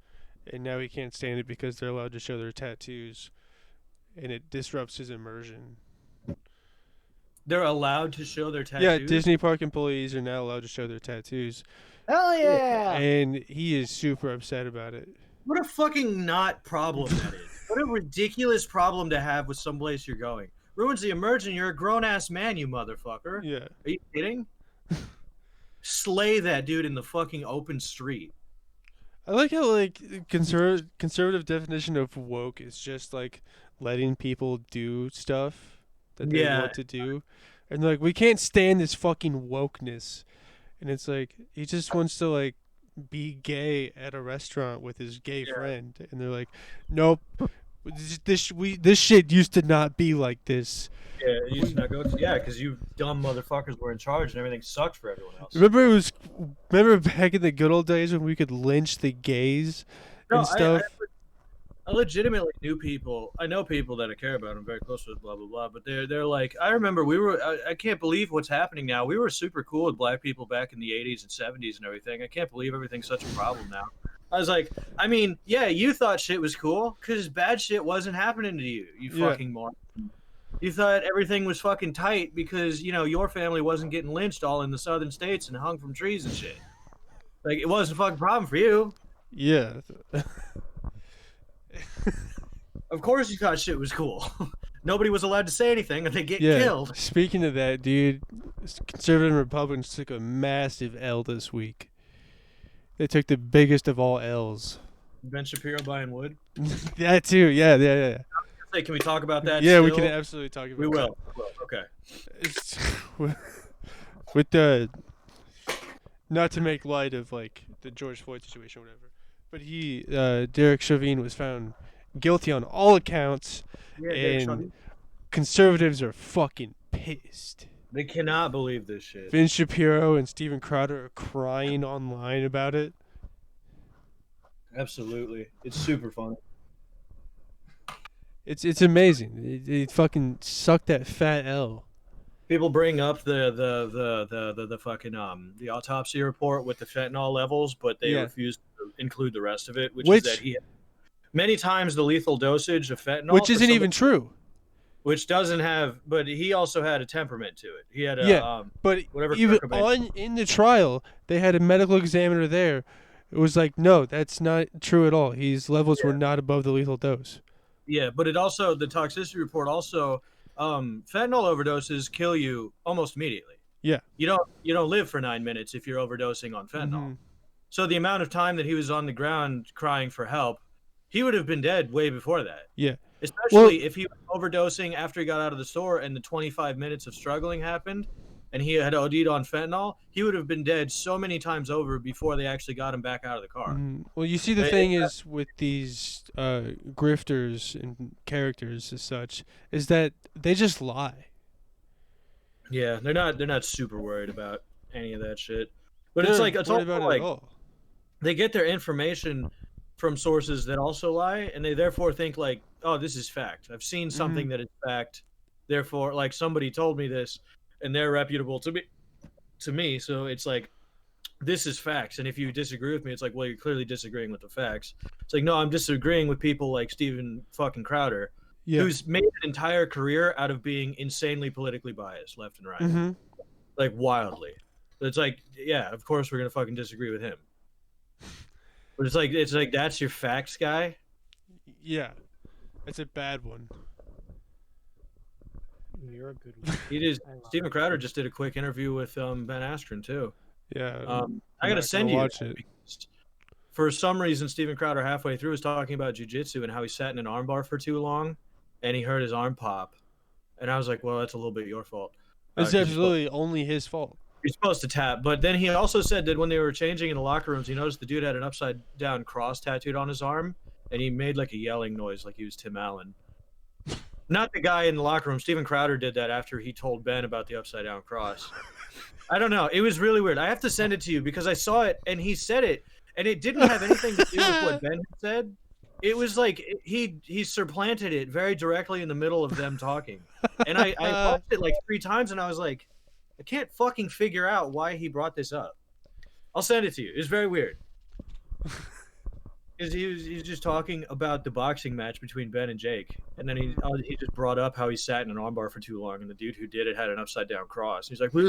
and now he can't stand it because they're allowed to show their tattoos, and it disrupts his immersion. They're allowed to show their tattoos? Yeah, Disney park employees are now allowed to show their tattoos, Hell yeah! and he is super upset about it. What a fucking not problem that is. What a ridiculous problem to have with someplace you're going. Ruins the immersion. You're a grown-ass man, you motherfucker. Yeah. Are you kidding? Slay that dude in the fucking open street. I like how like conservative definition of woke is just like letting people do stuff that they Yeah. want to do, and like we can't stand this fucking wokeness, and it's like he just wants to like be gay at a restaurant with his gay friend, and they're like, nope, this shit used to not be like this. Yeah, you should not go. Yeah, because you dumb motherfuckers were in charge and everything sucked for everyone else. Remember back in the good old days when we could lynch the gays and stuff. I legitimately knew people. I know people that I care about. I'm very close with. Blah blah blah. But they're like, I remember we were. I can't believe what's happening now. We were super cool with black people back in the '80s and '70s and everything. I can't believe everything's such a problem now. I was like, I mean, yeah, you thought shit was cool because bad shit wasn't happening to you. You fucking moron. You thought everything was fucking tight because, you know, your family wasn't getting lynched all in the southern states and hung from trees and shit. Like, it wasn't a fucking problem for you. Yeah. Of course you thought shit was cool. Nobody was allowed to say anything or they get killed. Speaking of that, dude, conservative Republicans took a massive L this week. They took the biggest of all L's. Ben Shapiro buying wood. That too, yeah. Hey, can we talk about that? Yeah, we still? can absolutely talk about We that. will. Okay. It's, with the, not to make light of like the George Floyd situation or whatever, but Derek Chauvin was found guilty on all accounts, Yeah, and conservatives are fucking pissed. they cannot believe this shit. Vince Shapiro and Steven Crowder are crying online about it. Absolutely. It's super fun. It's amazing. They fucking sucked that fat L. People bring up the fucking the autopsy report with the fentanyl levels, but they refuse to include the rest of it, which is that he had many times the lethal dosage of fentanyl, which isn't even true. Which doesn't have, but he also had a temperament to it. He had a but whatever. Even in the trial, they had a medical examiner there. It was like, no, that's not true at all. His levels were not above the lethal dose. Yeah, but it also, the toxicity report also, fentanyl overdoses kill you almost immediately. Yeah. You don't live for 9 minutes if you're overdosing on fentanyl. Mm-hmm. So the amount of time that he was on the ground crying for help, he would have been dead way before that. Yeah. Especially if he was overdosing after he got out of the store and the 25 minutes of struggling happened and he had OD'd on fentanyl, he would have been dead so many times over before they actually got him back out of the car. Well, you see, the thing is with these grifters and characters as such, is that they just lie. Yeah, they're not super worried about any of that shit. But it's all also like they get their information from sources that also lie, and they therefore think like, oh, this is fact. I've seen something that is fact. Therefore, like somebody told me this, and they're reputable to me. So it's like, this is facts. And if you disagree with me, it's like, well, you're clearly disagreeing with the facts. It's like, no, I'm disagreeing with people like Steven fucking Crowder. Yeah. who's made an entire career out of being insanely politically biased, left and right, Mm-hmm. like wildly. It's like, yeah, of course we're gonna fucking disagree with him. But it's like that's your facts guy. Yeah. It's a bad one. You're a good one. He just Steven Crowder just did a quick interview with Ben Askren too. Yeah. I gotta send you watch that it. because for some reason Steven Crowder halfway through was talking about jiu-jitsu and how he sat in an armbar for too long and he hurt his arm pop. And I was like, well, that's a little bit your fault. It's 'Cause absolutely only his fault. you're supposed to tap. But then he also said that when they were changing in the locker rooms, he noticed the dude had an upside down cross tattooed on his arm and he made like a yelling noise like he was Tim Allen. Not the guy in the locker room. Steven Crowder did that after he told Ben about the upside down cross. I don't know. It was really weird. I have to send it to you because I saw it and he said it and it didn't have anything to do with what Ben had said. It was like he supplanted it very directly in the middle of them talking. And I watched it like 3 times and I was like, I can't fucking figure out why he brought this up. I'll send it to you. It's very weird. Because he's just talking about the boxing match between Ben and Jake, and then he just brought up how he sat in an armbar for too long, and the dude who did it had an upside down cross. He's like, what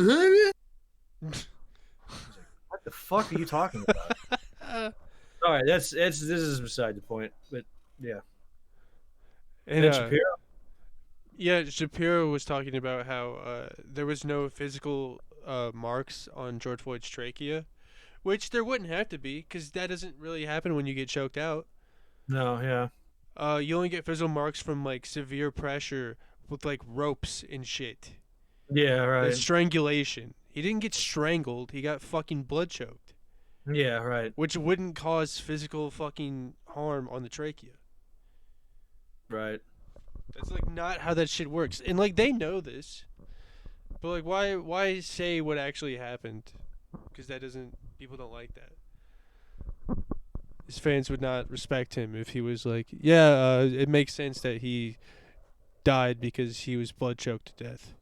the fuck are you talking about? All right, this is beside the point, but yeah. And Ben Shapiro. yeah, Shapiro was talking about how there was no physical marks on George Floyd's trachea, which there wouldn't have to be because that doesn't really happen when you get choked out. No, yeah. You only get physical marks from like severe pressure with like ropes and shit. Yeah, right. Strangulation. He didn't get strangled. He got fucking blood choked. Yeah, right. Which wouldn't cause physical fucking harm on the trachea. Right. That's like not how that shit works. And like they know this. But like why say what actually happened? Because that doesn't, people don't like that. His fans would not respect him if he was like, yeah, it makes sense that he died because he was blood choked to death.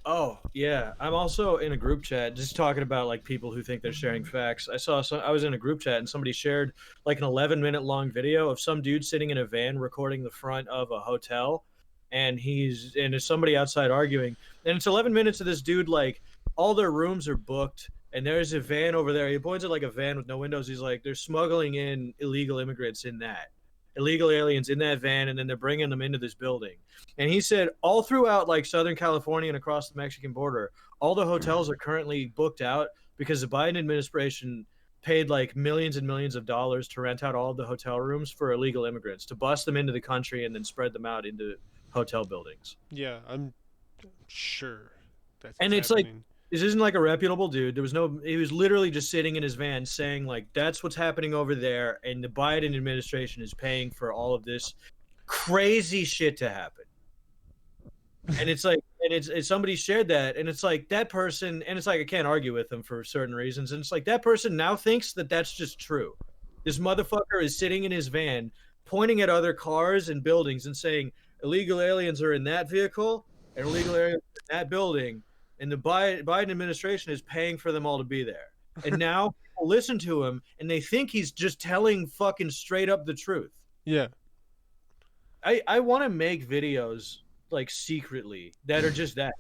Oh, yeah. I'm also in a group chat just talking about like people who think they're sharing facts. I was in a group chat and somebody shared like an 11-minute long video of some dude sitting in a van recording the front of a hotel and there's somebody outside arguing. And it's 11 minutes of this dude like all their rooms are booked and there's a van over there. He points at like a van with no windows. He's like, they're smuggling in illegal immigrants in that. Illegal aliens in that van, and then they're bringing them into this building. And he said all throughout like Southern California and across the Mexican border, all the hotels are currently booked out because the Biden administration paid like millions and millions of dollars to rent out all of the hotel rooms for illegal immigrants to bust them into the country and then spread them out into hotel buildings. Yeah, I'm sure that's And what's it's like, happening. this isn't like a reputable dude. He was literally just sitting in his van saying like, that's what's happening over there. And the Biden administration is paying for all of this crazy shit to happen. And it's like, and it's somebody shared that and it's like that person, and it's like, I can't argue with them for certain reasons. And it's like that person now thinks that that's just true. This motherfucker is sitting in his van, pointing at other cars and buildings and saying illegal aliens are in that vehicle and illegal aliens are in that building. And the Biden administration is paying for them all to be there. And now people listen to him and they think he's just telling fucking straight up the truth. Yeah. I want to make videos like secretly that are just that.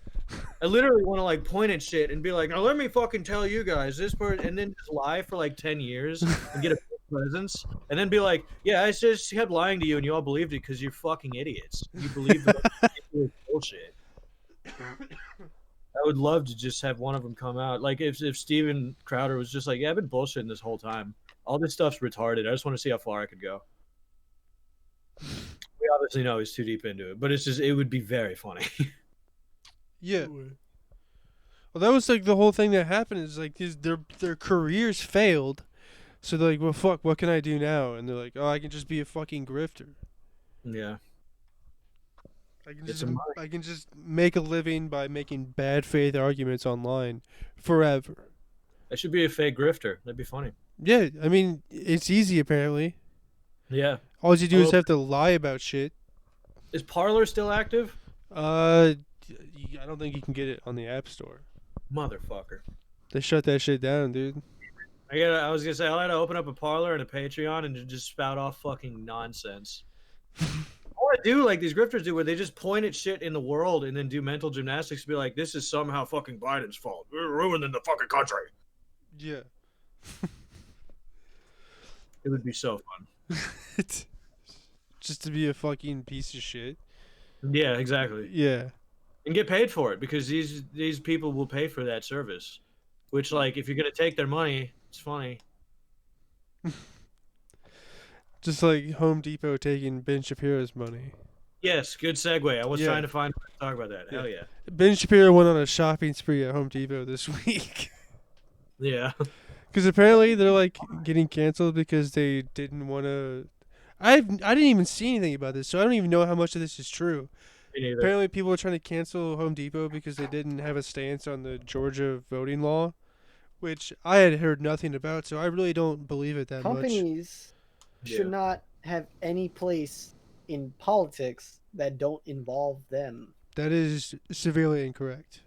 I literally want to like point at shit and be like, now let me fucking tell you guys this part, and then just lie for like 10 years and get a presence and then be like, yeah, I just kept lying to you and you all believed it because you're fucking idiots. You believe the bullshit. I would love to just have one of them come out. Like if Steven Crowder was just like, yeah, I've been bullshitting this whole time. All this stuff's retarded. I just want to see how far I could go. We obviously know he's too deep into it, but it would be very funny. Yeah. Well, that was like the whole thing that happened is like their careers failed. So they're like, well, fuck, what can I do now? And they're like, oh, I can just be a fucking grifter. Yeah. I can just make a living by making bad faith arguments online forever. I should be a fake grifter. That'd be funny. Yeah, I mean, it's easy apparently. Yeah. All you do is have to lie about shit. Is Parler still active? I don't think you can get it on the App Store. Motherfucker. They shut that shit down, dude. I was gonna say I'll have to open up a Parler and a Patreon and just spout off fucking nonsense. I want do, like these grifters do, where they just point at shit in the world and then do mental gymnastics to be like, this is somehow fucking Biden's fault. We're ruining the fucking country. Yeah. It would be so fun. Just to be a fucking piece of shit. Yeah, exactly. Yeah. And get paid for it, because these people will pay for that service. Which, like, if you're gonna take their money, it's funny. Just like Home Depot taking Ben Shapiro's money. Yes, good segue. I was Yeah. trying to find a way to talk about that. Hell yeah. Ben Shapiro went on a shopping spree at Home Depot this week. Yeah. Because apparently they're like getting canceled because they didn't want to. I didn't even see anything about this, so I don't even know how much of this is true. Me neither. Apparently, people are trying to cancel Home Depot because they didn't have a stance on the Georgia voting law, which I had heard nothing about. So I really don't believe it that much. Companies should Yeah. not have any place in politics that don't involve them. That is severely incorrect.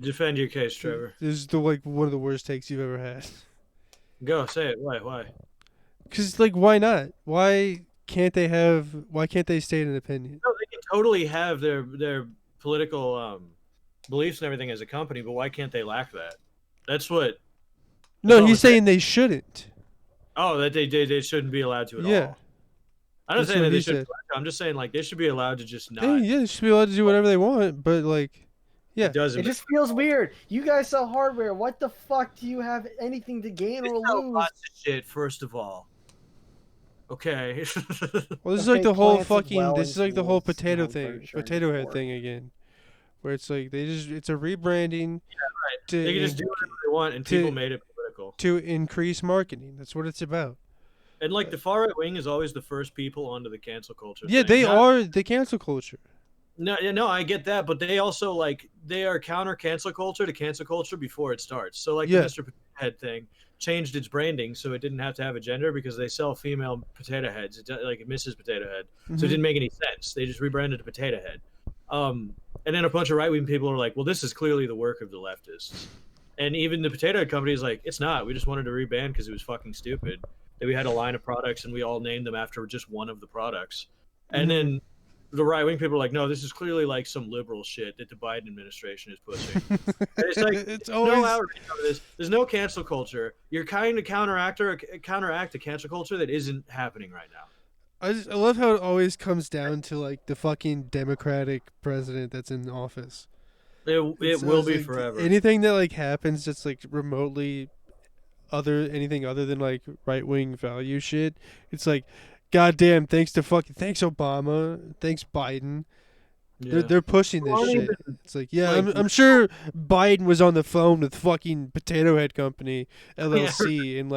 Defend your case, Trevor. This is one of the worst takes you've ever had. Go, say it. Why? Because why not? Why can't they state an opinion? No, they can totally have their political beliefs and everything as a company, but why can't they lack that? That's what. No, all he's I'm saying. saying they shouldn't. Oh, that they shouldn't be allowed to at Yeah. all. I don't That's say what that they he should. said. I'm just saying, like, they should be allowed to just not. Yeah, they should be allowed to do whatever they want, but yeah. It doesn't. It just feels weird. You guys sell hardware. What the fuck do you have anything to gain or They sell lose? lots of shit. First of all. Okay. Well, this is Okay, like the whole plants as well this is and like the whole tools, potato home thing, furniture and potato head decor. thing again, where it's like it's a rebranding They can just do whatever they want, and to- people made it political. to increase marketing. That's what it's about. And like the far right wing is always the first people onto the cancel culture. Yeah, thing. they Not- are the cancel culture. No, I get that, but they also they are counter cancel culture to cancel culture before it starts. So Yeah. the Mr. Potato Head thing changed its branding so it didn't have to have a gender because they sell female potato heads, like Mrs. Potato Head. So it Mhm. didn't make any sense. They just rebranded to Potato Head. And then a bunch of right wing people are like, well, this is clearly the work of the leftists. And even the Potato Head company is like, it's not. We just wanted to rebrand because it was fucking stupid. That we had a line of products and we all named them after just one of the products. And then the right wing people are like, no, this is clearly like some liberal shit that the Biden administration is pushing. And it's like, It's no always outrage over this. There's no cancel culture. You're kind of counteract a cancel culture that isn't happening right now. I love how it always comes down to the fucking Democratic president that's in office. It It's will always, be forever. Anything that happens that's remotely anything other than right wing value shit. It's goddamn, thanks Obama, thanks Biden. Yeah. They're pushing this Well, shit. It's yeah, like- I'm sure Biden was on the phone with fucking Potato Head Company LLC and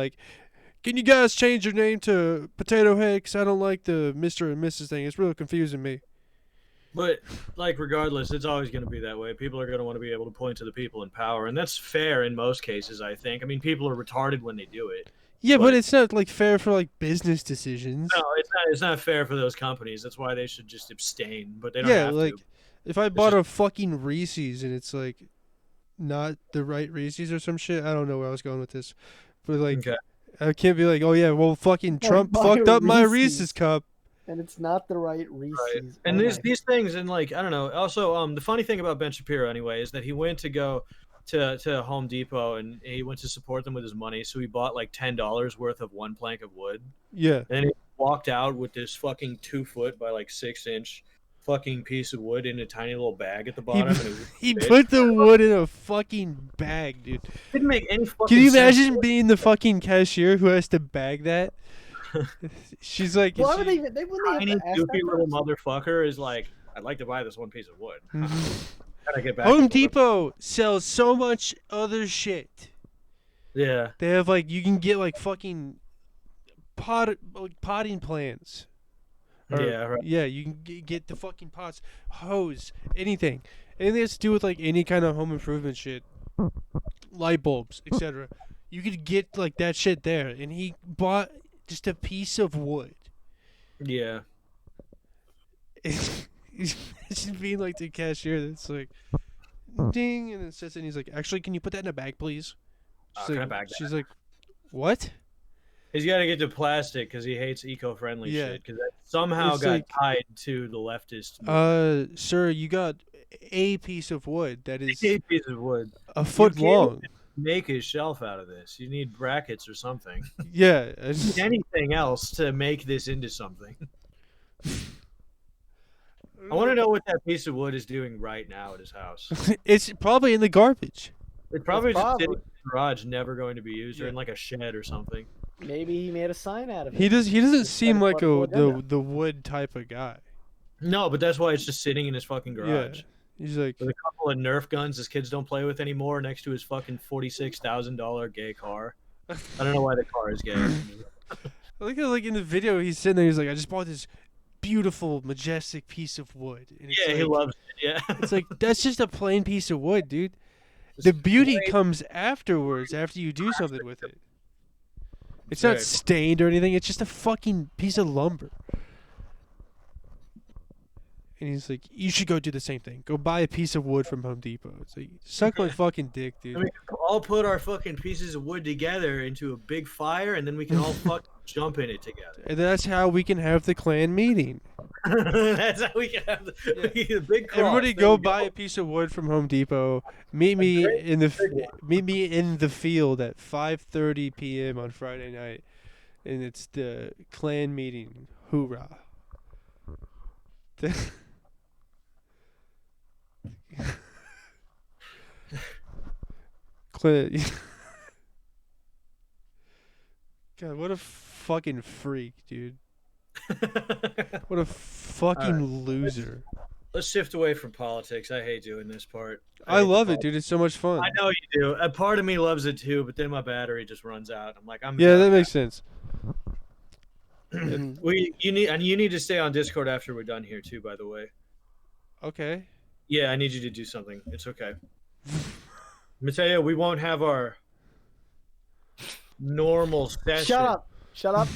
can you guys change your name to Potato Head? Because I don't like the Mr. and Mrs. thing. It's really confusing me. But regardless, it's always going to be that way. People are going to want to be able to point to the people in power, and that's fair in most cases. I think. I mean, people are retarded when they do it. Yeah, but But- it's not fair for business decisions. No, it's not. It's not fair for those companies. That's why they should just abstain. But they don't Yeah, have to. if I bought a fucking Reese's and it's not the right Reese's or some shit, I don't know where I was going with this, but Okay. I can't be oh yeah, well fucking Yeah, Trump buy fucked a up my Reese's. Reese's cup. And it's not the right Reese's. Right. And Oh these things, and I don't know. Also, the funny thing about Ben Shapiro anyway is that he went to go to Home Depot and he went to support them with his money. So he bought $10 worth of one plank of wood, Yeah, and he walked out with this fucking 2 foot by 6 inch fucking piece of wood in a tiny little bag at the bottom. And it was he big. put the wood in a fucking bag, dude. didn't make any fucking Can you sense. imagine being the fucking cashier who has to bag that? She's like, Why is would she- they wouldn't Tiny have to ask goofy that little first? motherfucker is like, I'd like to buy this one piece of wood. Mhm. Gotta get back. Home to work. Depot sells so much other shit. Yeah. They have you can get fucking potting plants. Or- Yeah, right. Yeah, you can get the fucking pots, hose, anything. Anything that's to do with any kind of home improvement shit, light bulbs, etc. You could get that shit there, and he bought just a piece of wood. Yeah. Imagine being the cashier that's ding, and it says, and he's actually, can you put that in a bag, please? Can I bag that? She's like, what? He's got to get to plastic because he hates eco-friendly Yeah. shit. Because that somehow It's got like, tied to the leftist movement. sir, you got a piece of wood that is A piece of wood. a foot can't long. Make a shelf out of this. You need brackets or something. Yeah. You need anything else to make this into something. I want to know what that piece of wood is doing right now at his house. It's probably in the garbage. It's probably just probably- sitting in the garage, never going to be used, or Yeah. in like a shed or something. Maybe he made a sign out of it. He doesn't Just seem had a like political agenda. the wood type of guy. No, but that's why it's just sitting in his fucking garage. Yeah. He's like, With a couple of Nerf guns his kids don't play with anymore next to his fucking $46,000 gay car. I don't know why the car is gay. I think like in the video he's sitting there. He's like, I just bought this beautiful, majestic piece of wood. And it's Yeah, he like, loves it. Yeah. It's like that's just a plain piece of wood, dude. The beauty comes afterwards, after you do something with it. It's not Right. stained or anything. It's just a fucking piece of lumber. And he's like, you should go do the same thing. Go buy a piece of wood from Home Depot. It's like, suck my fucking dick, dude. And we can all put our fucking pieces of wood together into a big fire, and then we can all fucking jump in it together. And that's how we can have the clan meeting. That's how we can have the big cross. Everybody There go we buy a piece of wood from Home Depot. Meet me in the field at 5:30 p.m. on Friday night, and it's the clan meeting. Hoorah! Clan. God, what a fucking freak, dude! What a fucking loser! Let's shift away from politics. I hate doing this part. I hate the love it, pol- dude. It's so much fun. I know you do. A part of me loves it too, but then my battery just runs out. I'm like, I'm Yeah, done. that makes sense. And, You need to stay on Discord after we're done here too. By the way. okay. Yeah, I need you to do something. It's okay. Mateo, we won't have our normal session. Shut up! Shut up!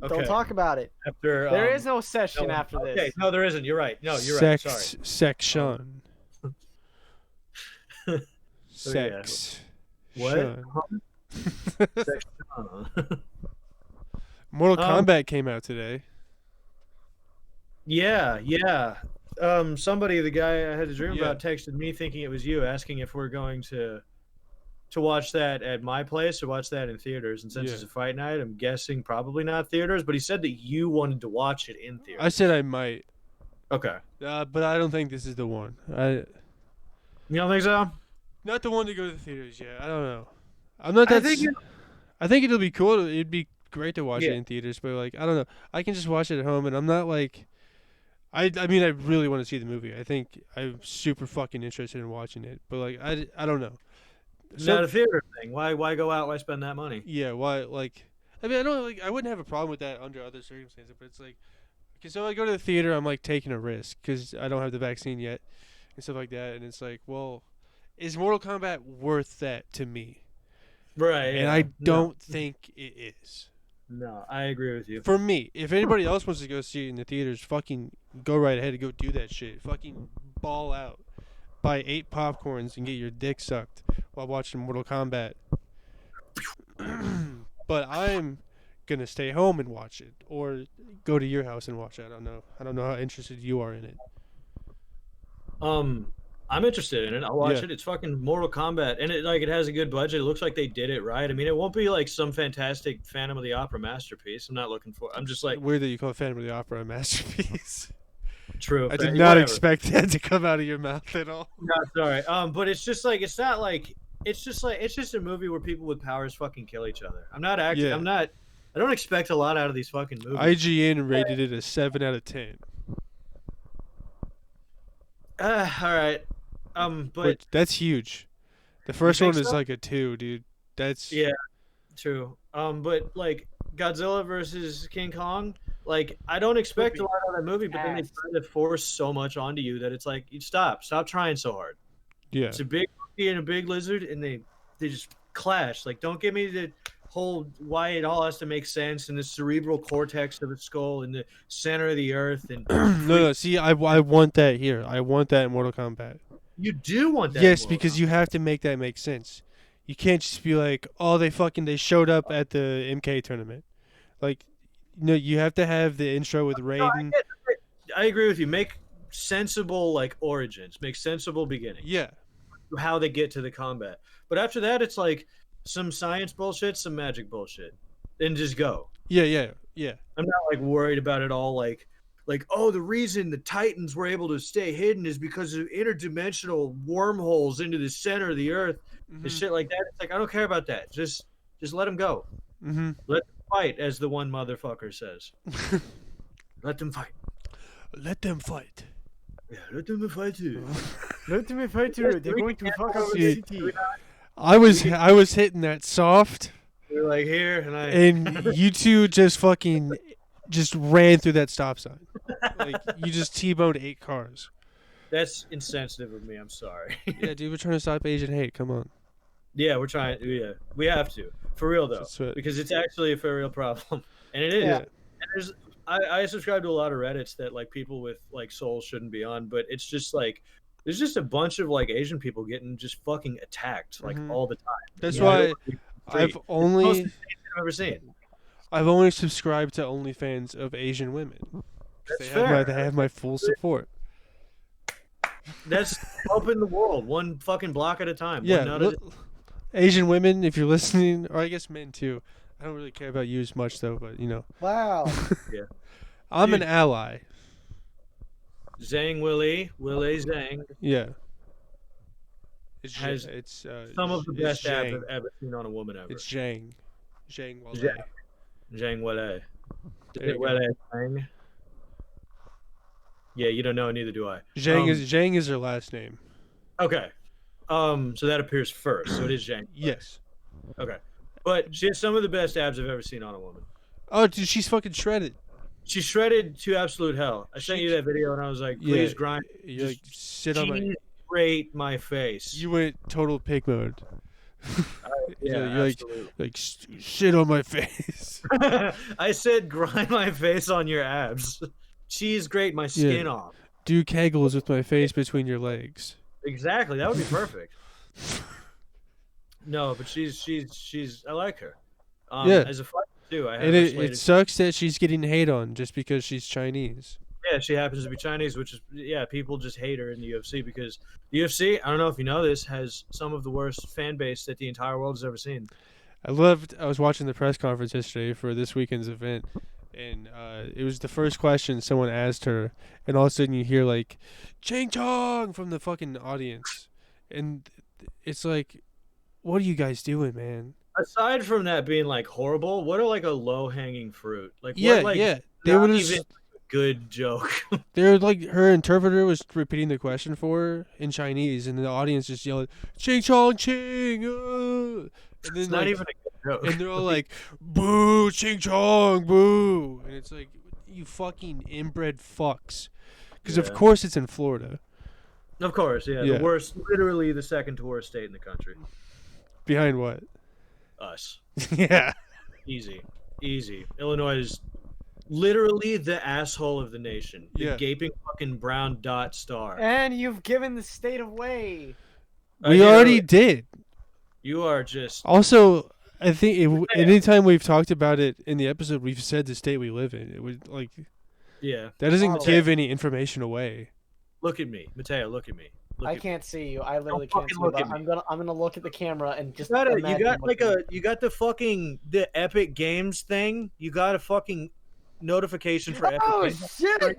Okay. Don't talk about it. After There is no session no, after okay. this. No, there isn't. You're right. No, you're right. Sorry. Section. So, yeah. Sex. What? Shun. Uh, Mortal Um, Kombat came out today. yeah. Somebody, the guy I had a dream Yeah. about, texted me thinking it was you, asking if we're going to watch that at my place or watch that in theaters. And since Yeah. it's a fight night, I'm guessing probably not theaters. But he said that you wanted to watch it in theaters. I said I might, Okay. but I don't think this is the one. You don't think so? Not the one to go to the theaters yet. I don't know. I'm not that. I think it'll be cool. It'd be great to watch it Yeah. in theaters, but like I don't know. I can just watch it at home, and I'm not like. I mean, I really want to see the movie. I think I'm super fucking interested in watching it, but like I don't know. It's not a theater thing. Why go out? Why spend that money? Yeah, why? Like, I mean, I don't like. I wouldn't have a problem with that under other circumstances, but it's like, because so I go to the theater, I'm like taking a risk because I don't have the vaccine yet and stuff like that, and it's like, well, is Mortal Kombat worth that to me? Right. And I don't think it is. No, I agree with you. For me, if anybody else wants to go see it in the theaters, fucking go right ahead and go do that shit. Fucking ball out. Buy 8 popcorns and get your dick sucked while watching Mortal Kombat. But I'm gonna stay home and watch it, or go to your house and watch it. I don't know. I don't know how interested you are in it. I'm interested in it. I'll watch Yeah. it. It's fucking Mortal Kombat, and it has a good budget. It looks like they did it right. I mean, it won't be like some fantastic Phantom of the Opera masterpiece. I'm not looking for. I'm just like Weird that you call Phantom of the Opera a masterpiece. true. I did not expect that to come out of your mouth at all. No, sorry. But it's just like it's not like it's just a movie where people with powers fucking kill each other. I'm not acting. Yeah. I'm not. I don't expect a lot out of these fucking movies. IGN rated it a 7 out of 10. All right. But Which, that's huge. The first think one is so? like a 2, dude. That's yeah, true. But like Godzilla versus King Kong, like I don't expect a lot out of that movie, but then they ass. try to force so much onto you that it's like you stop trying so hard. yeah. It's a big monkey and a big lizard, and they just clash. Like, don't give me the whole why it all has to make sense and the cerebral cortex of the skull in the center of the earth. And No, see, I want that here. I want that in Mortal Kombat. you do want that. Yes, more. because you have to make that make sense. You can't just be like, oh, they showed up at the MK tournament. Like, no, you have to have the intro with Raiden. I agree with you. Make sensible like origins. Make sensible beginnings. Yeah. How they get to the combat. But after that, it's like some science bullshit, some magic bullshit, and just go. Yeah. I'm not like worried about it all. Like, oh, the reason the Titans were able to stay hidden is because of interdimensional wormholes into the center of the Earth and shit like that. It's like I don't care about that. Just let them go. Mm-hmm. Let them fight, as the one motherfucker says. Let them fight. Let them fight. Yeah, let them fight too. Let me fight you. They're going to fuck up the city. I was hitting that soft, You're like here, and you two just ran through that stop sign. Like you just T-boned 8 cars. That's insensitive of me. I'm sorry. Yeah, dude, we're trying to stop Asian hate. Come on. Yeah, we're trying. Yeah, we have to, for real though, because it's actually a for real problem, and it is. Yeah. And there's, I subscribe to a lot of Reddits that like people with like souls shouldn't be on, but it's just like there's just a bunch of like Asian people getting just fucking attacked like all the time. That's why I've only ever seen. I've only subscribed to OnlyFans of Asian women. That's fair. They have my full support. That's helping the world one fucking block at a time. Yeah, Asian women, if you're listening, or I guess men too. I don't really care about you as much though, but you know. Wow. Yeah. I'm an ally. Zhang Willie Zhang. Yeah. Has it's some of the best abs Zhang. I've ever seen on a woman ever. It's Zhang. Zhang Willie. Zhang Willie. There you go. Zhang. Yeah, you don't know, neither do I. Zhang is her last name. Okay. So that appears first. So it is Zhang. Yes. Okay. But she has some of the best abs I've ever seen on a woman. Oh, dude, she's fucking shredded. She's shredded to absolute hell. I sent you that video and I was like, please grind. You like sit on my. Rate my face. You went total pig mode. Yeah, you're like shit on my face. I said grind my face on your abs. She's great my skin off. Do kegels with my face between your legs. Exactly, that would be perfect. No, but she's I like her. As a fighter too. I have it sucks that she's getting hate on just because she's Chinese. Yeah, she happens to be Chinese, which is people just hate her in the UFC because the UFC, I don't know if you know this, has some of the worst fan base that the entire world has ever seen. I was watching the press conference yesterday for this weekend's event, and it was the first question someone asked her, and all of a sudden you hear like Ching Chong from the fucking audience, and it's like, what are you guys doing, man? Aside from that being like horrible, what are like a low hanging fruit? Like they would even good joke. They're like, her interpreter was repeating the question for her in Chinese, and the audience just yelled Ching Chong Ching, and then it's not even a good joke. And they're all like, boo, Ching Chong, boo, and it's like, you fucking inbred fucks, because of course it's in Florida. Of course, the worst, literally the second worst state in the country. Behind what? Us. Yeah. Easy. Illinois is literally the asshole of the nation. The gaping fucking brown dot star. And you've given the state away. We already did. You are just... Also, I think anytime we've talked about it in the episode, we've said the state we live in. It would like... Yeah. That doesn't give any information away. Look at me. Mateo, look at me. I can't see you. I literally can't see you. But I'm gonna look at the camera and just. You got the Epic Games thing. You got a fucking notification for Epic Games. Oh shit!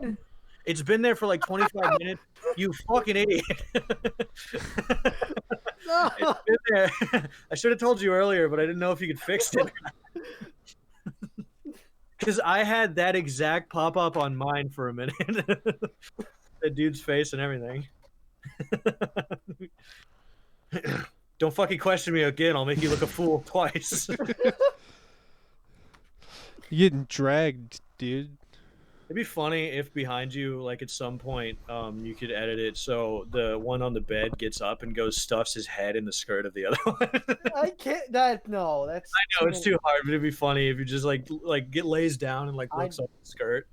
It's been there for like 25 minutes. You fucking idiot. No. It's been there. I should have told you earlier, but I didn't know if you could fix it. Because I had that exact pop up on mine for a minute. The dude's face and everything. Don't fucking question me again. I'll make you look a fool twice. You're getting dragged, dude. It'd be funny if behind you, like at some point, you could edit it so the one on the bed gets up and goes stuffs his head in the skirt of the other one. I can't. No, that's. I know it's too hard, but it'd be funny if you just like get lays down and like looks up the skirt.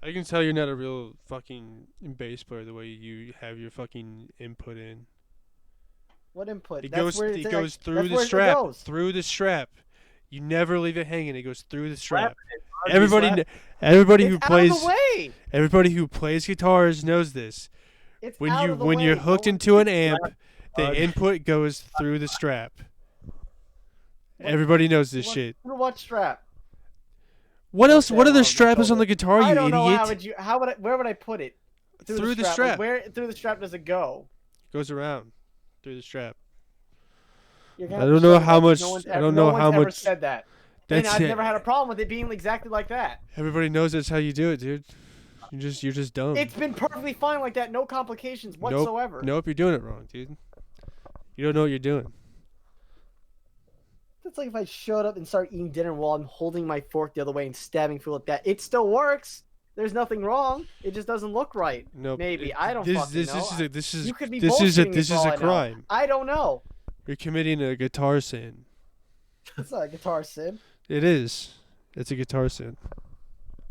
I can tell you're not a real fucking bass player the way you have your fucking input in. What input? It That's goes where it goes through that's the where it strap. goes. Through the strap. You never leave it hanging. It goes through the strap. He's Everybody laughing. everybody It's who out of plays the way. everybody who plays guitars knows this. It's When out you of the when way. you're No hooked one- into an amp, the Bud. input goes through the strap. Everybody knows this shit. What strap? What else? Okay, What other well, strap is on the guitar, I you don't know idiot? where would I put it? Through the Like, strap. where through the strap does it go? Goes around through the strap. You're I gonna have don't to know show me how that, 'cause much- No I don't no know one's how ever much- said that. That's And I've it. never had a problem with it being exactly like that. Everybody knows that's how you do it, dude. You're just dumb. It's been perfectly fine like that. No complications whatsoever. Nope, you're doing it wrong, dude. You don't know what you're doing. It's like if I showed up and started eating dinner while I'm holding my fork the other way and stabbing food like that. It still works. There's nothing wrong. It just doesn't look right. Nope. Maybe. I don't This fucking know. this is You could be this is a bullshitting me this for is all a I know. crime. I don't know. You're committing a guitar sin. It's not a guitar sin. It is. It's a guitar sin.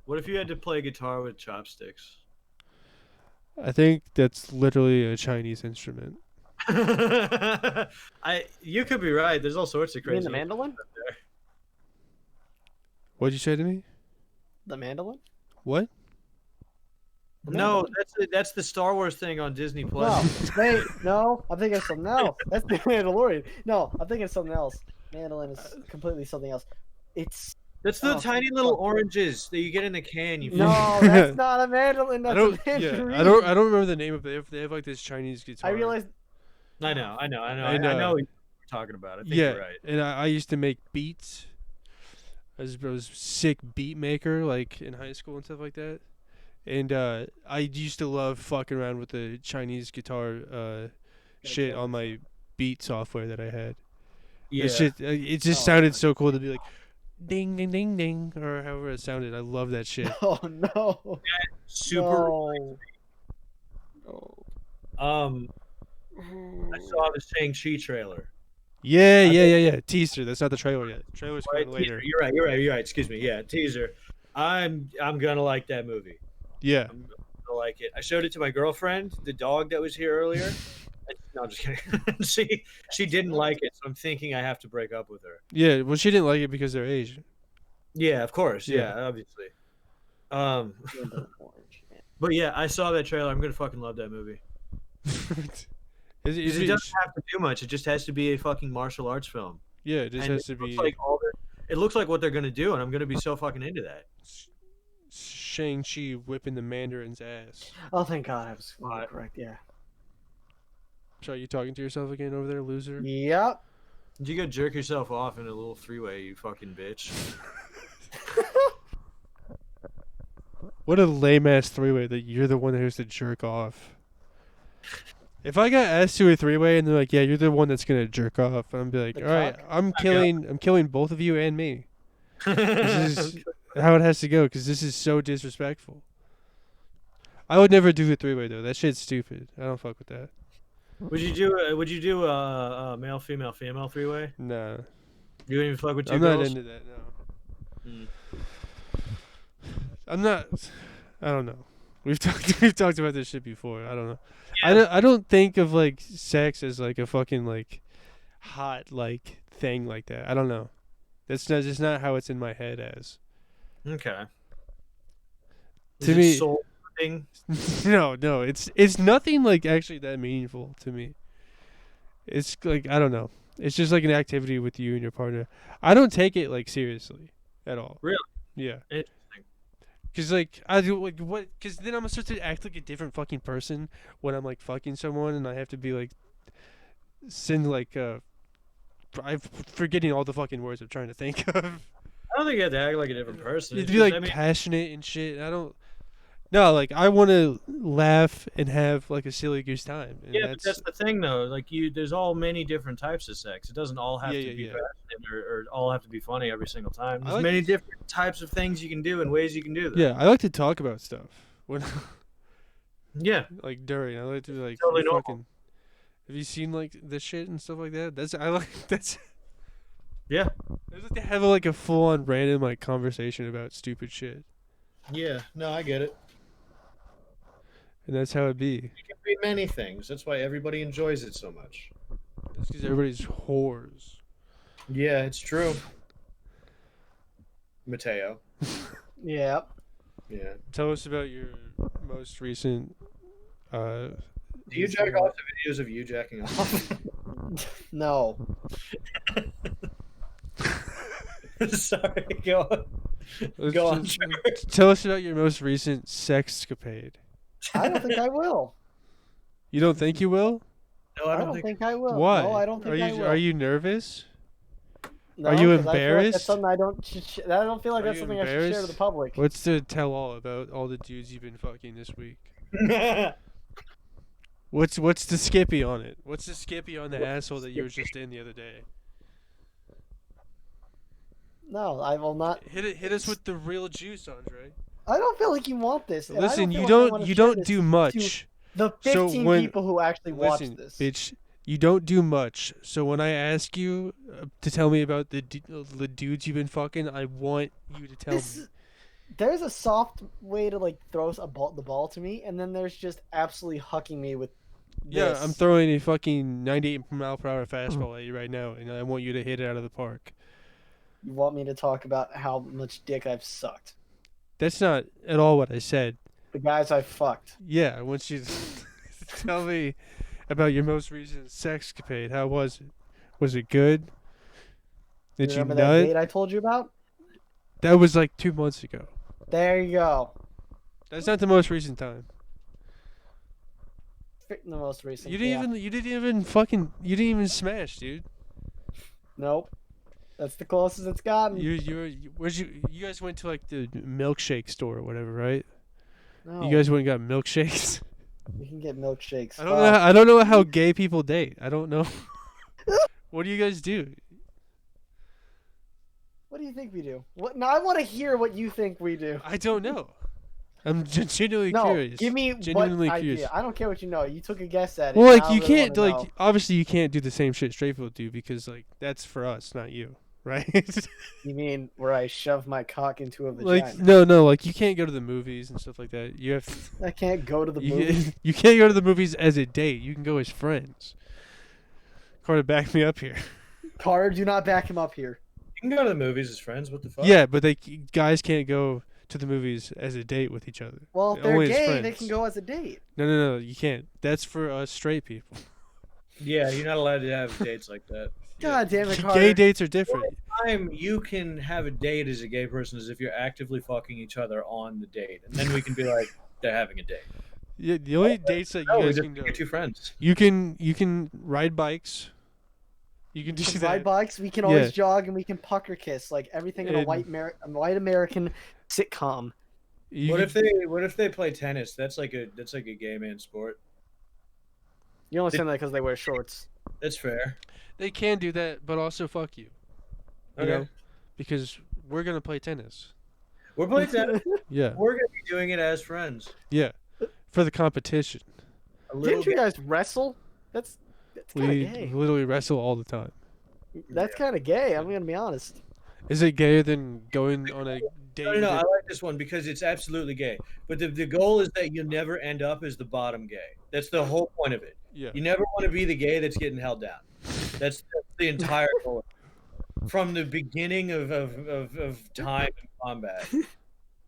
What if you had to play guitar with chopsticks? I think that's literally a Chinese instrument. You could be right. There's all sorts of You mean crazy. the mandolin? What'd you say to me? The mandolin? What? The No, mandolin. that's the Star Wars thing on Disney No, Plus. wait, no. I'm thinking of something else. That's the Mandalorian. No, I'm thinking of something else. Mandolin is completely something else. It's That's the Oh, tiny little oranges that you get in the can. You no, that's not a mandolin. That's I don't. a Yeah, mandarin. I don't remember the name of it. They have like this Chinese guitar. I realized. I know. And, I know what you're talking about. I think Yeah, you're right. and I used to make beats. I was sick beat maker, like in high school and stuff like that. And I used to love fucking around with the Chinese guitar shit on my beat software that I had. Yeah. It just Oh, sounded so cool to be like, ding ding ding ding, or however it sounded. I love that shit. Oh no. Super. No. I saw the Shang-Chi trailer. Yeah. Teaser. That's not the trailer yet. Trailer's Right, coming later. You're right. Excuse me. Yeah, teaser. I'm gonna like that movie. Yeah. I'm gonna like it. I showed it to my girlfriend, the dog that was here earlier. No, I'm just kidding. she didn't like it, so I'm thinking I have to break up with her. Yeah. Well, she didn't like it because they're Asian. Yeah, of course. Yeah. Yeah, obviously. But yeah, I saw that trailer. I'm gonna fucking love that movie. Is Because it doesn't have to do much. It just has to be a fucking martial arts film. yeah, it just And has to it looks be like it looks like what they're gonna do, and I'm gonna be so fucking into that. Shang-Chi whipping the Mandarin's ass. Oh, thank God, I was Alright. correct. Yeah. So you talking to yourself again over there, loser? Yep. Did you go jerk yourself off in a little three-way, you fucking bitch? What a lame ass three-way that you're the one that has to jerk off. If I got asked to a three-way and they're like, "Yeah, you're the one that's gonna jerk off," and I'm be like, The "All right, cock? I'm killing both of you and me." This is how it has to go because this is so disrespectful. I would never do a three-way though. That shit's stupid. I don't fuck with that. Would you do a male female female three-way? Nah, You wouldn't even fuck with two I'm girls? not into that. No, Mm. I'm not. I don't know. We've talked about this shit before. I don't know. Yeah. I don't think of like sex as like a fucking like hot like thing like that. I don't know. That's not just not how it's in my head as. Okay. To Is it me- soul thing? No, it's nothing like actually that meaningful to me. It's like I don't know. It's just like an activity with you and your partner. I don't take it like seriously at all. Really? Yeah. Interesting. Cause like I do like what? Cause then I'm gonna start to act like a different fucking person when I'm like fucking someone, and I have to be like, send like I'm forgetting all the fucking words I'm trying to think of. I don't think you have to act like a different person. You have It's to be just- like I mean, passionate and shit. I don't. No, like I want to laugh and have like a silly goose time. And yeah, but that's the thing though. Like there's all many different types of sex. It doesn't all have Yeah, to be yeah. passionate or all have to be funny every single time. I There's like many this. different types of things you can do and ways you can do that. Yeah, I like to talk about stuff when Yeah. like during. I like to be like Totally normal. fucking. Have you seen like the shit and stuff like that? I like that's. Yeah. I just like to have like a full on random like conversation about stupid shit. Yeah. No, I get it. and that's how it be. It can be many things. That's why everybody enjoys it so much. That's because everybody's whores. Yeah, it's true. Mateo. Yeah. Yeah. Tell us about your most recent. Do you jack off to videos of you jacking off? No. Sorry, go on. Let's Go on. just- Tell us about your most recent sexcapade. I don't think I will. You don't think you will? No, I don't think I will. Why? No, I don't think are you I will. are you nervous? No, are you 'cause I feel like embarrassed? that's something I don't. I don't feel like Are that's you something I should share to embarrassed? the public. What's the tell all about all the dudes you've been fucking this week? What's the Skippy on it? What's the Skippy on the asshole that you were just in the other day? No, I will not. Hit us with the real juice, Andre. I don't feel like you want this. and I Listen, feel you like I don't wanna you share don't this do to much. The So 15 when- people who actually Listen, watch this. bitch, you don't do much. So when I ask you to tell me about the dudes you've been fucking, I want you to tell me. There's a soft way to like throw the ball to me, and then there's just absolutely hucking me with. Yeah, this. I'm throwing a fucking 98-mile-per-hour fastball at you right now, and I want you to hit it out of the park. You want me to talk about how much dick I've sucked? That's not at all what I said. The guys I've fucked. Yeah, I want you to tell me about your most recent sexcapade. How was it? Was it good? Did you Remember nut? that date I told you about? That was like 2 months ago. There you go. That's not the most recent time. The most recent. You didn't you didn't even smash, dude. Nope. That's the closest it's gotten. Where'd you guys went to like the milkshake store or whatever, right? No, You guys went and got milkshakes. we can get milkshakes. I don't know how gay people date. I don't know. What do you guys do? What do you think we do? What? Now I want to hear what you think we do. I don't know. I'm genuinely No, curious. give me Genuinely what curious. idea. I don't care what you know. You took a guess at it. Well, like I you really can't wanna like know. obviously you can't do the same shit straight people do because like that's for us, not you, right? You mean where I shove my cock into a vagina? Like no, like you can't go to the movies and stuff like that. You have I can't go to the movies. you can't go to the movies as a date. You can go as friends. Carter, back me up here. Carter, do not back him up here. You can go to the movies as friends. What the fuck? Yeah, but guys can't go to the movies as a date with each other. Well, if they're Only as gay, they friends. can go as a date. No, you can't. That's for us straight people. Yeah, you're not allowed to have dates like that. God damn it, Carter. Gay dates are different. Time you can have a date as a gay person is if you're actively fucking each other on the date, and then we can be like, they're having a date. Yeah, the only dates that No, you we guys just can go. get two friends. You can ride bikes. You can do We can that. ride bikes. We can Yeah. always jog, and we can pucker kiss like everything in a And- white American sitcom. You What can- if they play tennis? That's like a gay man sport. You only saying that because they wear shorts. That's fair. They can do that, but also fuck you. You Okay. know, because we're gonna play tennis. We're playing tennis. Yeah, We're gonna be doing it as friends. yeah, for the competition. A little Didn't you bit. guys wrestle? That's kind We of gay. literally wrestle all the time. That's kind of gay. I'm gonna be honest. Is it gayer than going on a date? No, I with- like this one because it's absolutely gay. But the goal is that you never end up as the bottom gay. That's the whole point of it. Yeah, You never want to be the gay that's getting held down. That's the entire goal. From the beginning of time in combat,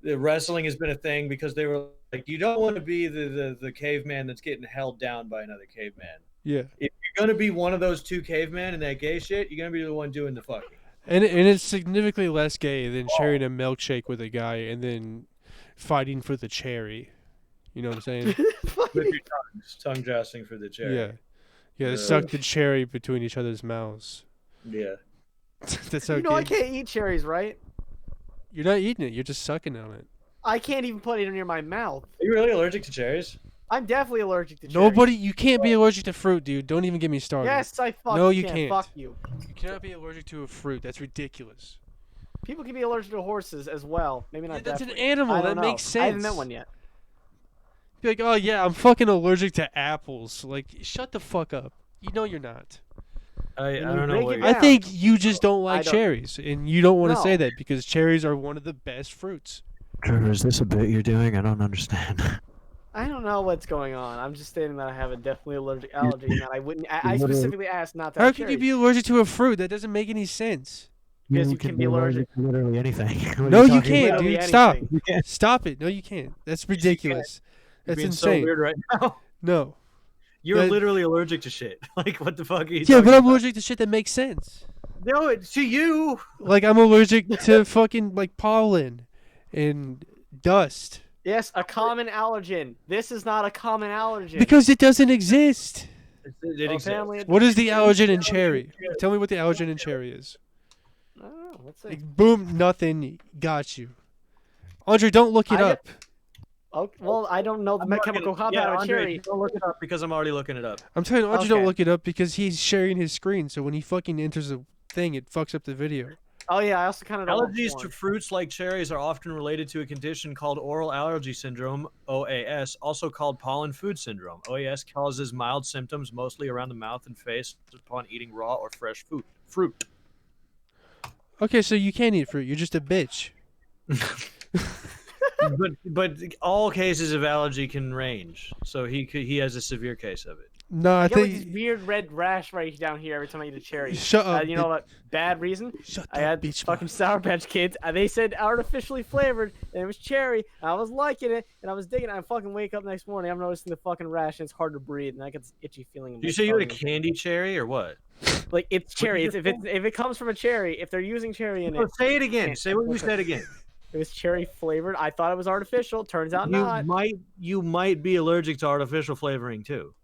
the wrestling has been a thing because they were like, you don't want to be the caveman that's getting held down by another caveman. yeah, If you're gonna be one of those two cavemen in that gay shit, you're gonna be the one doing the fucking. and it's significantly less gay than sharing a milkshake with a guy and then fighting for the cherry. You know what I'm saying? With your tongue jousting for the chair. Yeah, yeah. They suck the cherry between each other's mouths. Yeah. That's okay. You know I can't eat cherries, right? You're not eating it. You're just sucking on it. I can't even put it near my mouth. Are you really allergic to cherries? I'm definitely allergic to cherries. Nobody. You can't be allergic to fruit, dude. Don't even get me started. Yes, I fucking No, you can. can't. Fuck you. You cannot be allergic to a fruit. That's ridiculous. People can be allergic to horses as well. Maybe Yeah, not. that's an definitely. animal. I That don't know. makes sense. I haven't met one yet. Be like, oh yeah, I'm fucking allergic to apples. Like, shut the fuck up. You know you're not. I you don't know break what it you're I down. think you just don't like I don't- cherries, and you don't want to No. say that because cherries are one of the best fruits. Trevor, is this a bit you're doing? I don't understand. I don't know what's going on. I'm just stating that I have a definitely allergic allergy, and that I wouldn't. I specifically asked not to. How have could you cherries, be allergic to a fruit? That doesn't make any sense. Because you can be allergic. to literally anything. What are No, you talking can't, about? Literally dude. Stop. anything. You can't. Stop it. No, you can't. That's you ridiculous. You're That's being so insane. weird right now. No. You're That- literally allergic to shit. Like, what the fuck are you Yeah, talking but I'm about? allergic to shit that makes sense. No, it's to you. Like I'm allergic to fucking like pollen and dust Yes, a common allergen. This is not a common allergen. because it doesn't exist. It Well, exists. apparently it- What is the allergen in cherry? Tell me what the allergen in cherry is. I don't know. Let's see. Like, boom, nothing. Got you. Andre, don't look it I up. Oh, well, I don't know the I'm looking- chemical yeah, compound of Andre, cherry. don't look it up because I'm already looking it up. I'm telling you, Andre, don't Okay. look it up because he's sharing his screen. So when he fucking enters a thing, it fucks up the video. Oh yeah, I also kind of Allergies to fruits like cherries are often related to a condition called oral allergy syndrome, OAS, also called pollen food syndrome. OAS causes mild symptoms mostly around the mouth and face upon eating raw or fresh fruit. Okay, so you can't eat fruit. You're just a bitch. but all cases of allergy can range. So he has a severe case of it. No, I I get like this think. weird red rash right down here every time I eat a cherry. Shut up. You know what? Bad reason. Shut I had bitch fucking mouth. Sour Patch Kids, and they said artificially flavored, and it was cherry, and I was liking it, and I was digging it. I fucking wake up next morning, I'm noticing the fucking rash, and it's hard to breathe, and I get this itchy feeling. In Did my you say you had a tongue. candy cherry or what? Like it's cherry. you If it comes from a cherry, if they're using cherry in Oh, it, say it again. can't- Say what you said again. it was cherry flavored. I thought it was artificial. Turns out not. You might be allergic to artificial flavoring too.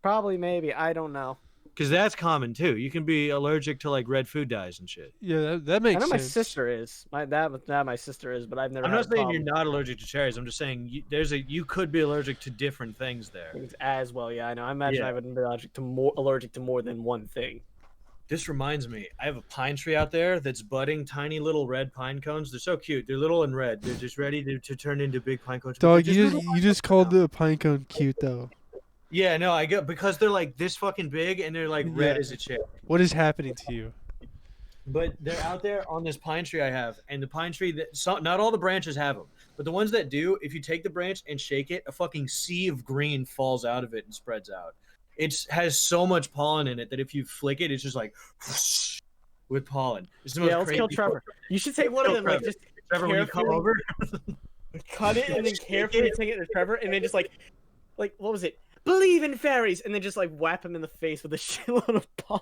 Probably, maybe. I don't know. Because that's common too. You can be allergic to like red food dyes and shit. Yeah, that I makes know my sense. sister is. My sister is, but I've never. I'm had not a saying problem. you're not allergic to cherries. I'm just saying you could be allergic to different things there. Things as well. Yeah, I know. I imagine Yeah. I would be allergic to more than one thing. This reminds me, I have a pine tree out there that's budding tiny little red pine cones. They're so cute. They're little and red. They're just ready to turn into big pine cones. But Dog, they're you little just pine you just cones called now. the pine cone cute though. Yeah, no, I get because they're like this fucking big and they're like red Yeah. as a cherry. What is happening to you? But they're out there on this pine tree I have, and the pine tree not all the branches have them, but the ones that do, if you take the branch and shake it, a fucking sea of green falls out of it and spreads out. It has so much pollen in it that if you flick it, it's just like with pollen. It's the most Yeah, let's kill crazy Trevor. You should take one of them, like just Trevor, when you come carefully over, cut it and then carefully take it to Trevor, and then just like what was it? Believe in fairies, and then just like whap him in the face with a shitload of pollen.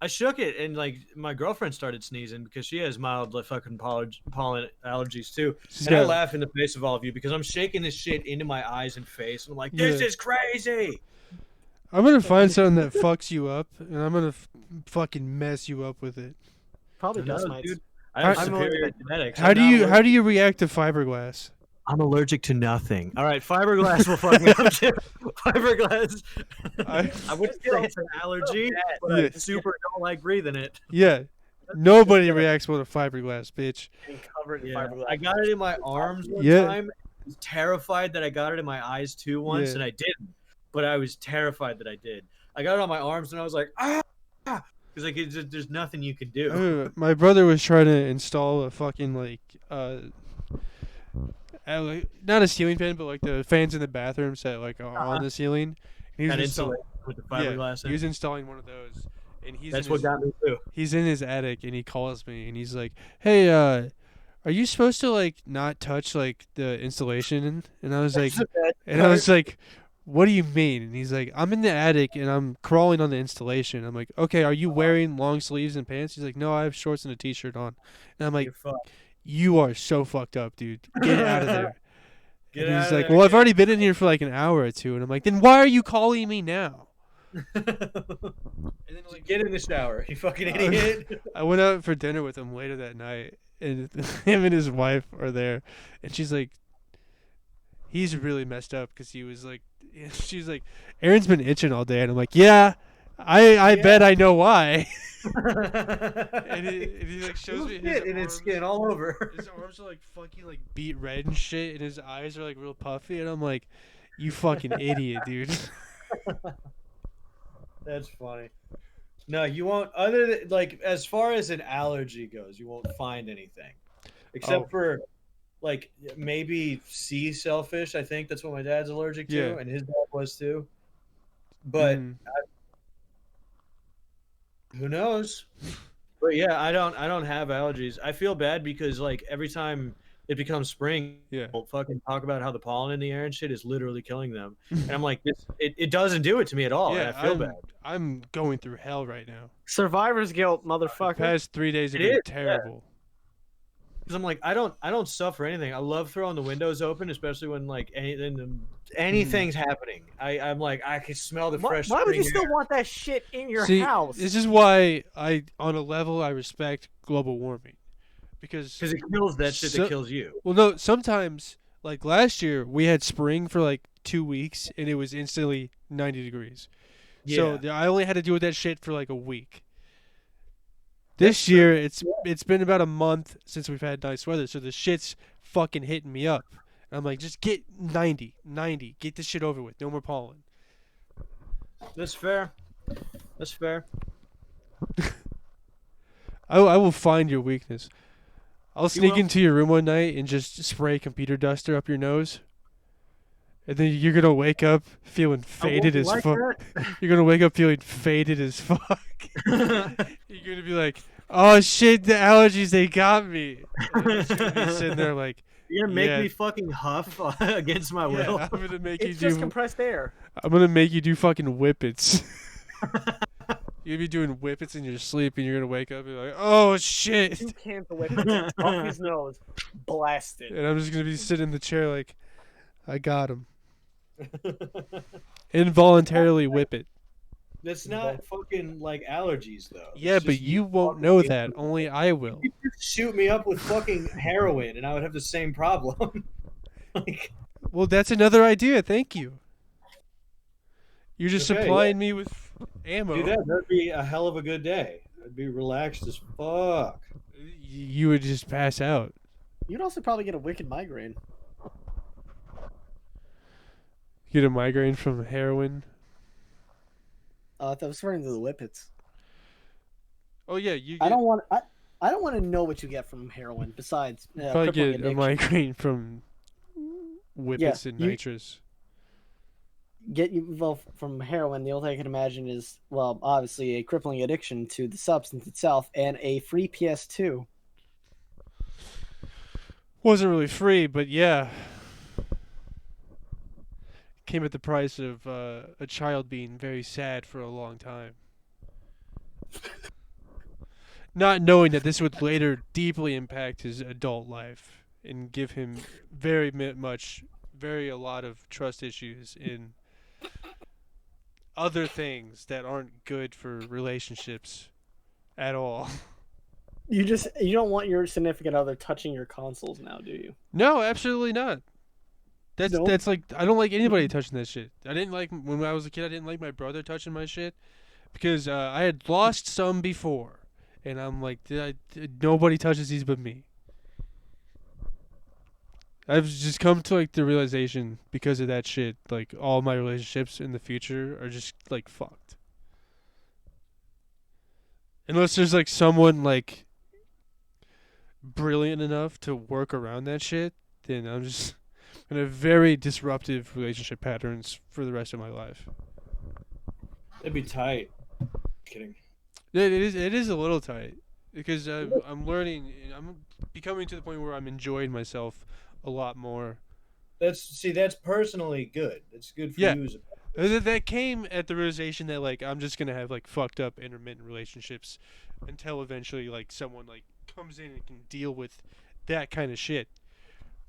I shook it, and like my girlfriend started sneezing because she has mild like, fucking pollen allergies too. She's And I got- laugh in the face of all of you because I'm shaking this shit into my eyes and face, and I'm like, "This Yeah. is crazy." I'm gonna find something that fucks you up, and I'm gonna fucking mess you up with it. Probably I dust know, mites. dude. I have I'm superior genetics. How do you react to fiberglass? I'm allergic to nothing. All right, fiberglass will fuck me up too. Fiberglass. I wouldn't say it's an allergy, but I Yeah. super don't like breathing it. Yeah, nobody reacts well to fiberglass, bitch. And cover it in Yeah. fiberglass. I got it in my arms one Yeah. time. I was terrified that I got it in my eyes too once, Yeah. and I didn't. But I was terrified that I did. I got it on my arms, and I was like, ah, because like there's nothing you can do. My brother was trying to install a fucking like not a ceiling fan, but like the fans in the bathroom set like on the ceiling. And he was That installing, insulation with the fiberglass. he was installing one of those, and he's That's in what his, got me too. he's in his attic, and he calls me, and he's like, "Hey, are you supposed to like not touch like the installation?" And I was like, "What do you mean?" And he's like, "I'm in the attic and I'm crawling on the installation." I'm like, "Okay, are you wearing long sleeves and pants?" He's like, "No, I have shorts and a t-shirt on." And I'm like, You're fucked. "You are so fucked up, dude. Get out of there." Get And out he's of like, there, "Well, I've kid." already been in here for like an hour or two." And I'm like, "Then why are you calling me now?" And then like Get in the shower, you fucking idiot. I went out for dinner with him later that night, and him and his wife are there, and she's like, he's really messed up because he was like, she's like, Aaron's been itching all day, and I'm like, yeah, I bet I know why. And he like shows me his in his arms. skin all over. His arms are like fucking like beat red and shit, and his eyes are like real puffy, and I'm like, you fucking idiot, dude. That's funny. No, you won't. Other than like, as far as an allergy goes, you won't find anything, except Oh. for like maybe sea shellfish. I think that's what my dad's allergic to, Yeah. and his dad was too. But who knows? But yeah, I don't have allergies. I feel bad because like every time it becomes spring, Yeah. people fucking talk about how the pollen in the air and shit is literally killing them. And I'm like, it doesn't do it to me at all, and Yeah, I feel bad. I'm going through hell right now. Survivor's guilt, The motherfucker. past 3 days have It been is, terrible. Because I'm like, I don't suffer anything. I love throwing the windows open, especially when like anything's happening. I'm like, I can smell the fresh. Why would you spring still air. want that shit in your See, house? this is why on a level, I respect global warming. Because Because it kills that shit that kills you. Well, no, sometimes, like last year, we had spring for like 2 weeks, and it was instantly 90 degrees. So I only had to deal with that shit for like a week. This year, it's been about a month since we've had nice weather, so the shit's fucking hitting me up. And I'm like, just get 90, get this shit over with. No more pollen. That's fair. That's fair. I will find your weakness. I'll sneak will? into your room one night and just spray computer duster up your nose. And then you're gonna wake up feeling faded as like fuck. You're gonna wake up feeling faded as fuck. You're gonna be like, "Oh shit, the allergies, they got me." And I'm just gonna be sitting there like, You're gonna make yeah. me fucking huff against my will. I'm gonna make It's you just do. compressed air. I'm gonna make you do fucking whippets. You're gonna be doing whippets in your sleep, and you're gonna wake up and be like, "Oh shit!" 2 cans of whippets off his nose, blasted. And I'm just gonna be sitting in the chair like, "I got him." Involuntarily whip it. That's not fucking like allergies though. Yeah, It's but just you won't know that. Only I will. You could shoot me up with fucking heroin, and I would have the same problem. like, Well, that's another idea. Thank you. You're just Okay, supplying me with ammo. do that. That'd be a hell of a good day. I'd be relaxed as fuck. You would just pass out. You'd also probably get a wicked migraine. Get a migraine from heroin. I was referring to the whippets. Oh yeah, you. I don't want. I don't want to know what you get from heroin. Besides, probably crippling get a addiction. migraine from whippets and you- nitrous. From heroin. The only thing I can imagine is obviously a crippling addiction to the substance itself and a free PS2. Wasn't really free, but yeah. Came at the price of a child being very sad for a long time. Not knowing that this would later deeply impact his adult life and give him a lot of trust issues in other things that aren't good for relationships at all. You don't want your significant other touching your consoles now, do you? No, absolutely not. No? That's like, I don't like anybody touching that shit. I didn't like, when I was a kid, I didn't like my brother touching my shit because I had lost some before, and I'm like, nobody touches these but me. I've just come to like the realization because of that shit, like all my relationships in the future are just like fucked. Unless there's like someone like brilliant enough to work around that shit, then I'm just in a very disruptive relationship patterns for the rest of my life. It'd be tight. Kidding. It is a little tight because I'm learning. I'm becoming to the point where I'm enjoying myself a lot more. That's personally good. It's good for Yeah. you. That came at the realization that like I'm just gonna have like fucked up intermittent relationships until eventually like someone like comes in and can deal with that kind of shit.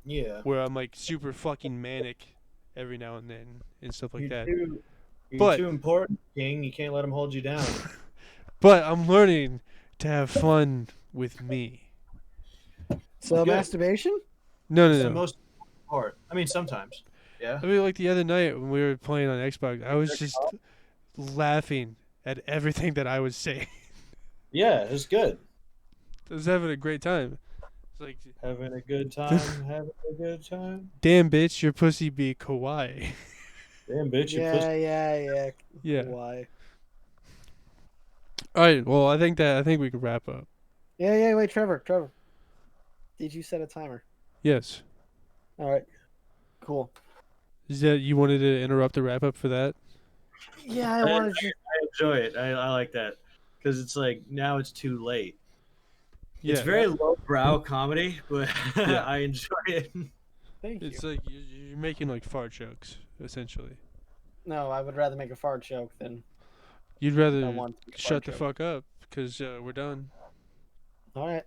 Yeah. Where I'm like super fucking manic every now and then and stuff like that. You're too important, King. You can't let them hold you down. But I'm learning to have fun with me. So Good. masturbation? No. It's the most important part. I mean, sometimes. Yeah. I mean, like the other night when we were playing on Xbox, I was just laughing at everything that I was saying. Yeah, it's good. I was having a great time. It's like, Having a good time. Having a good time. damn bitch, your pussy be kawaii. Damn, bitch. You Yeah. Yeah. Why? All right. Well, I think we can wrap up. Yeah. Wait, Trevor. Did you set a timer? Yes. All right. Cool. Is that you wanted to interrupt the wrap up for that? Yeah, I wanted to. I enjoy it. I like that because it's like now it's too late. It's Yeah. very lowbrow comedy, but Yeah. I enjoy it. Thank It's you. like you're making like fart jokes essentially. No, I would rather make a fart joke than You'd I rather want to make a shut fart the joke. fuck up because we're done. All right.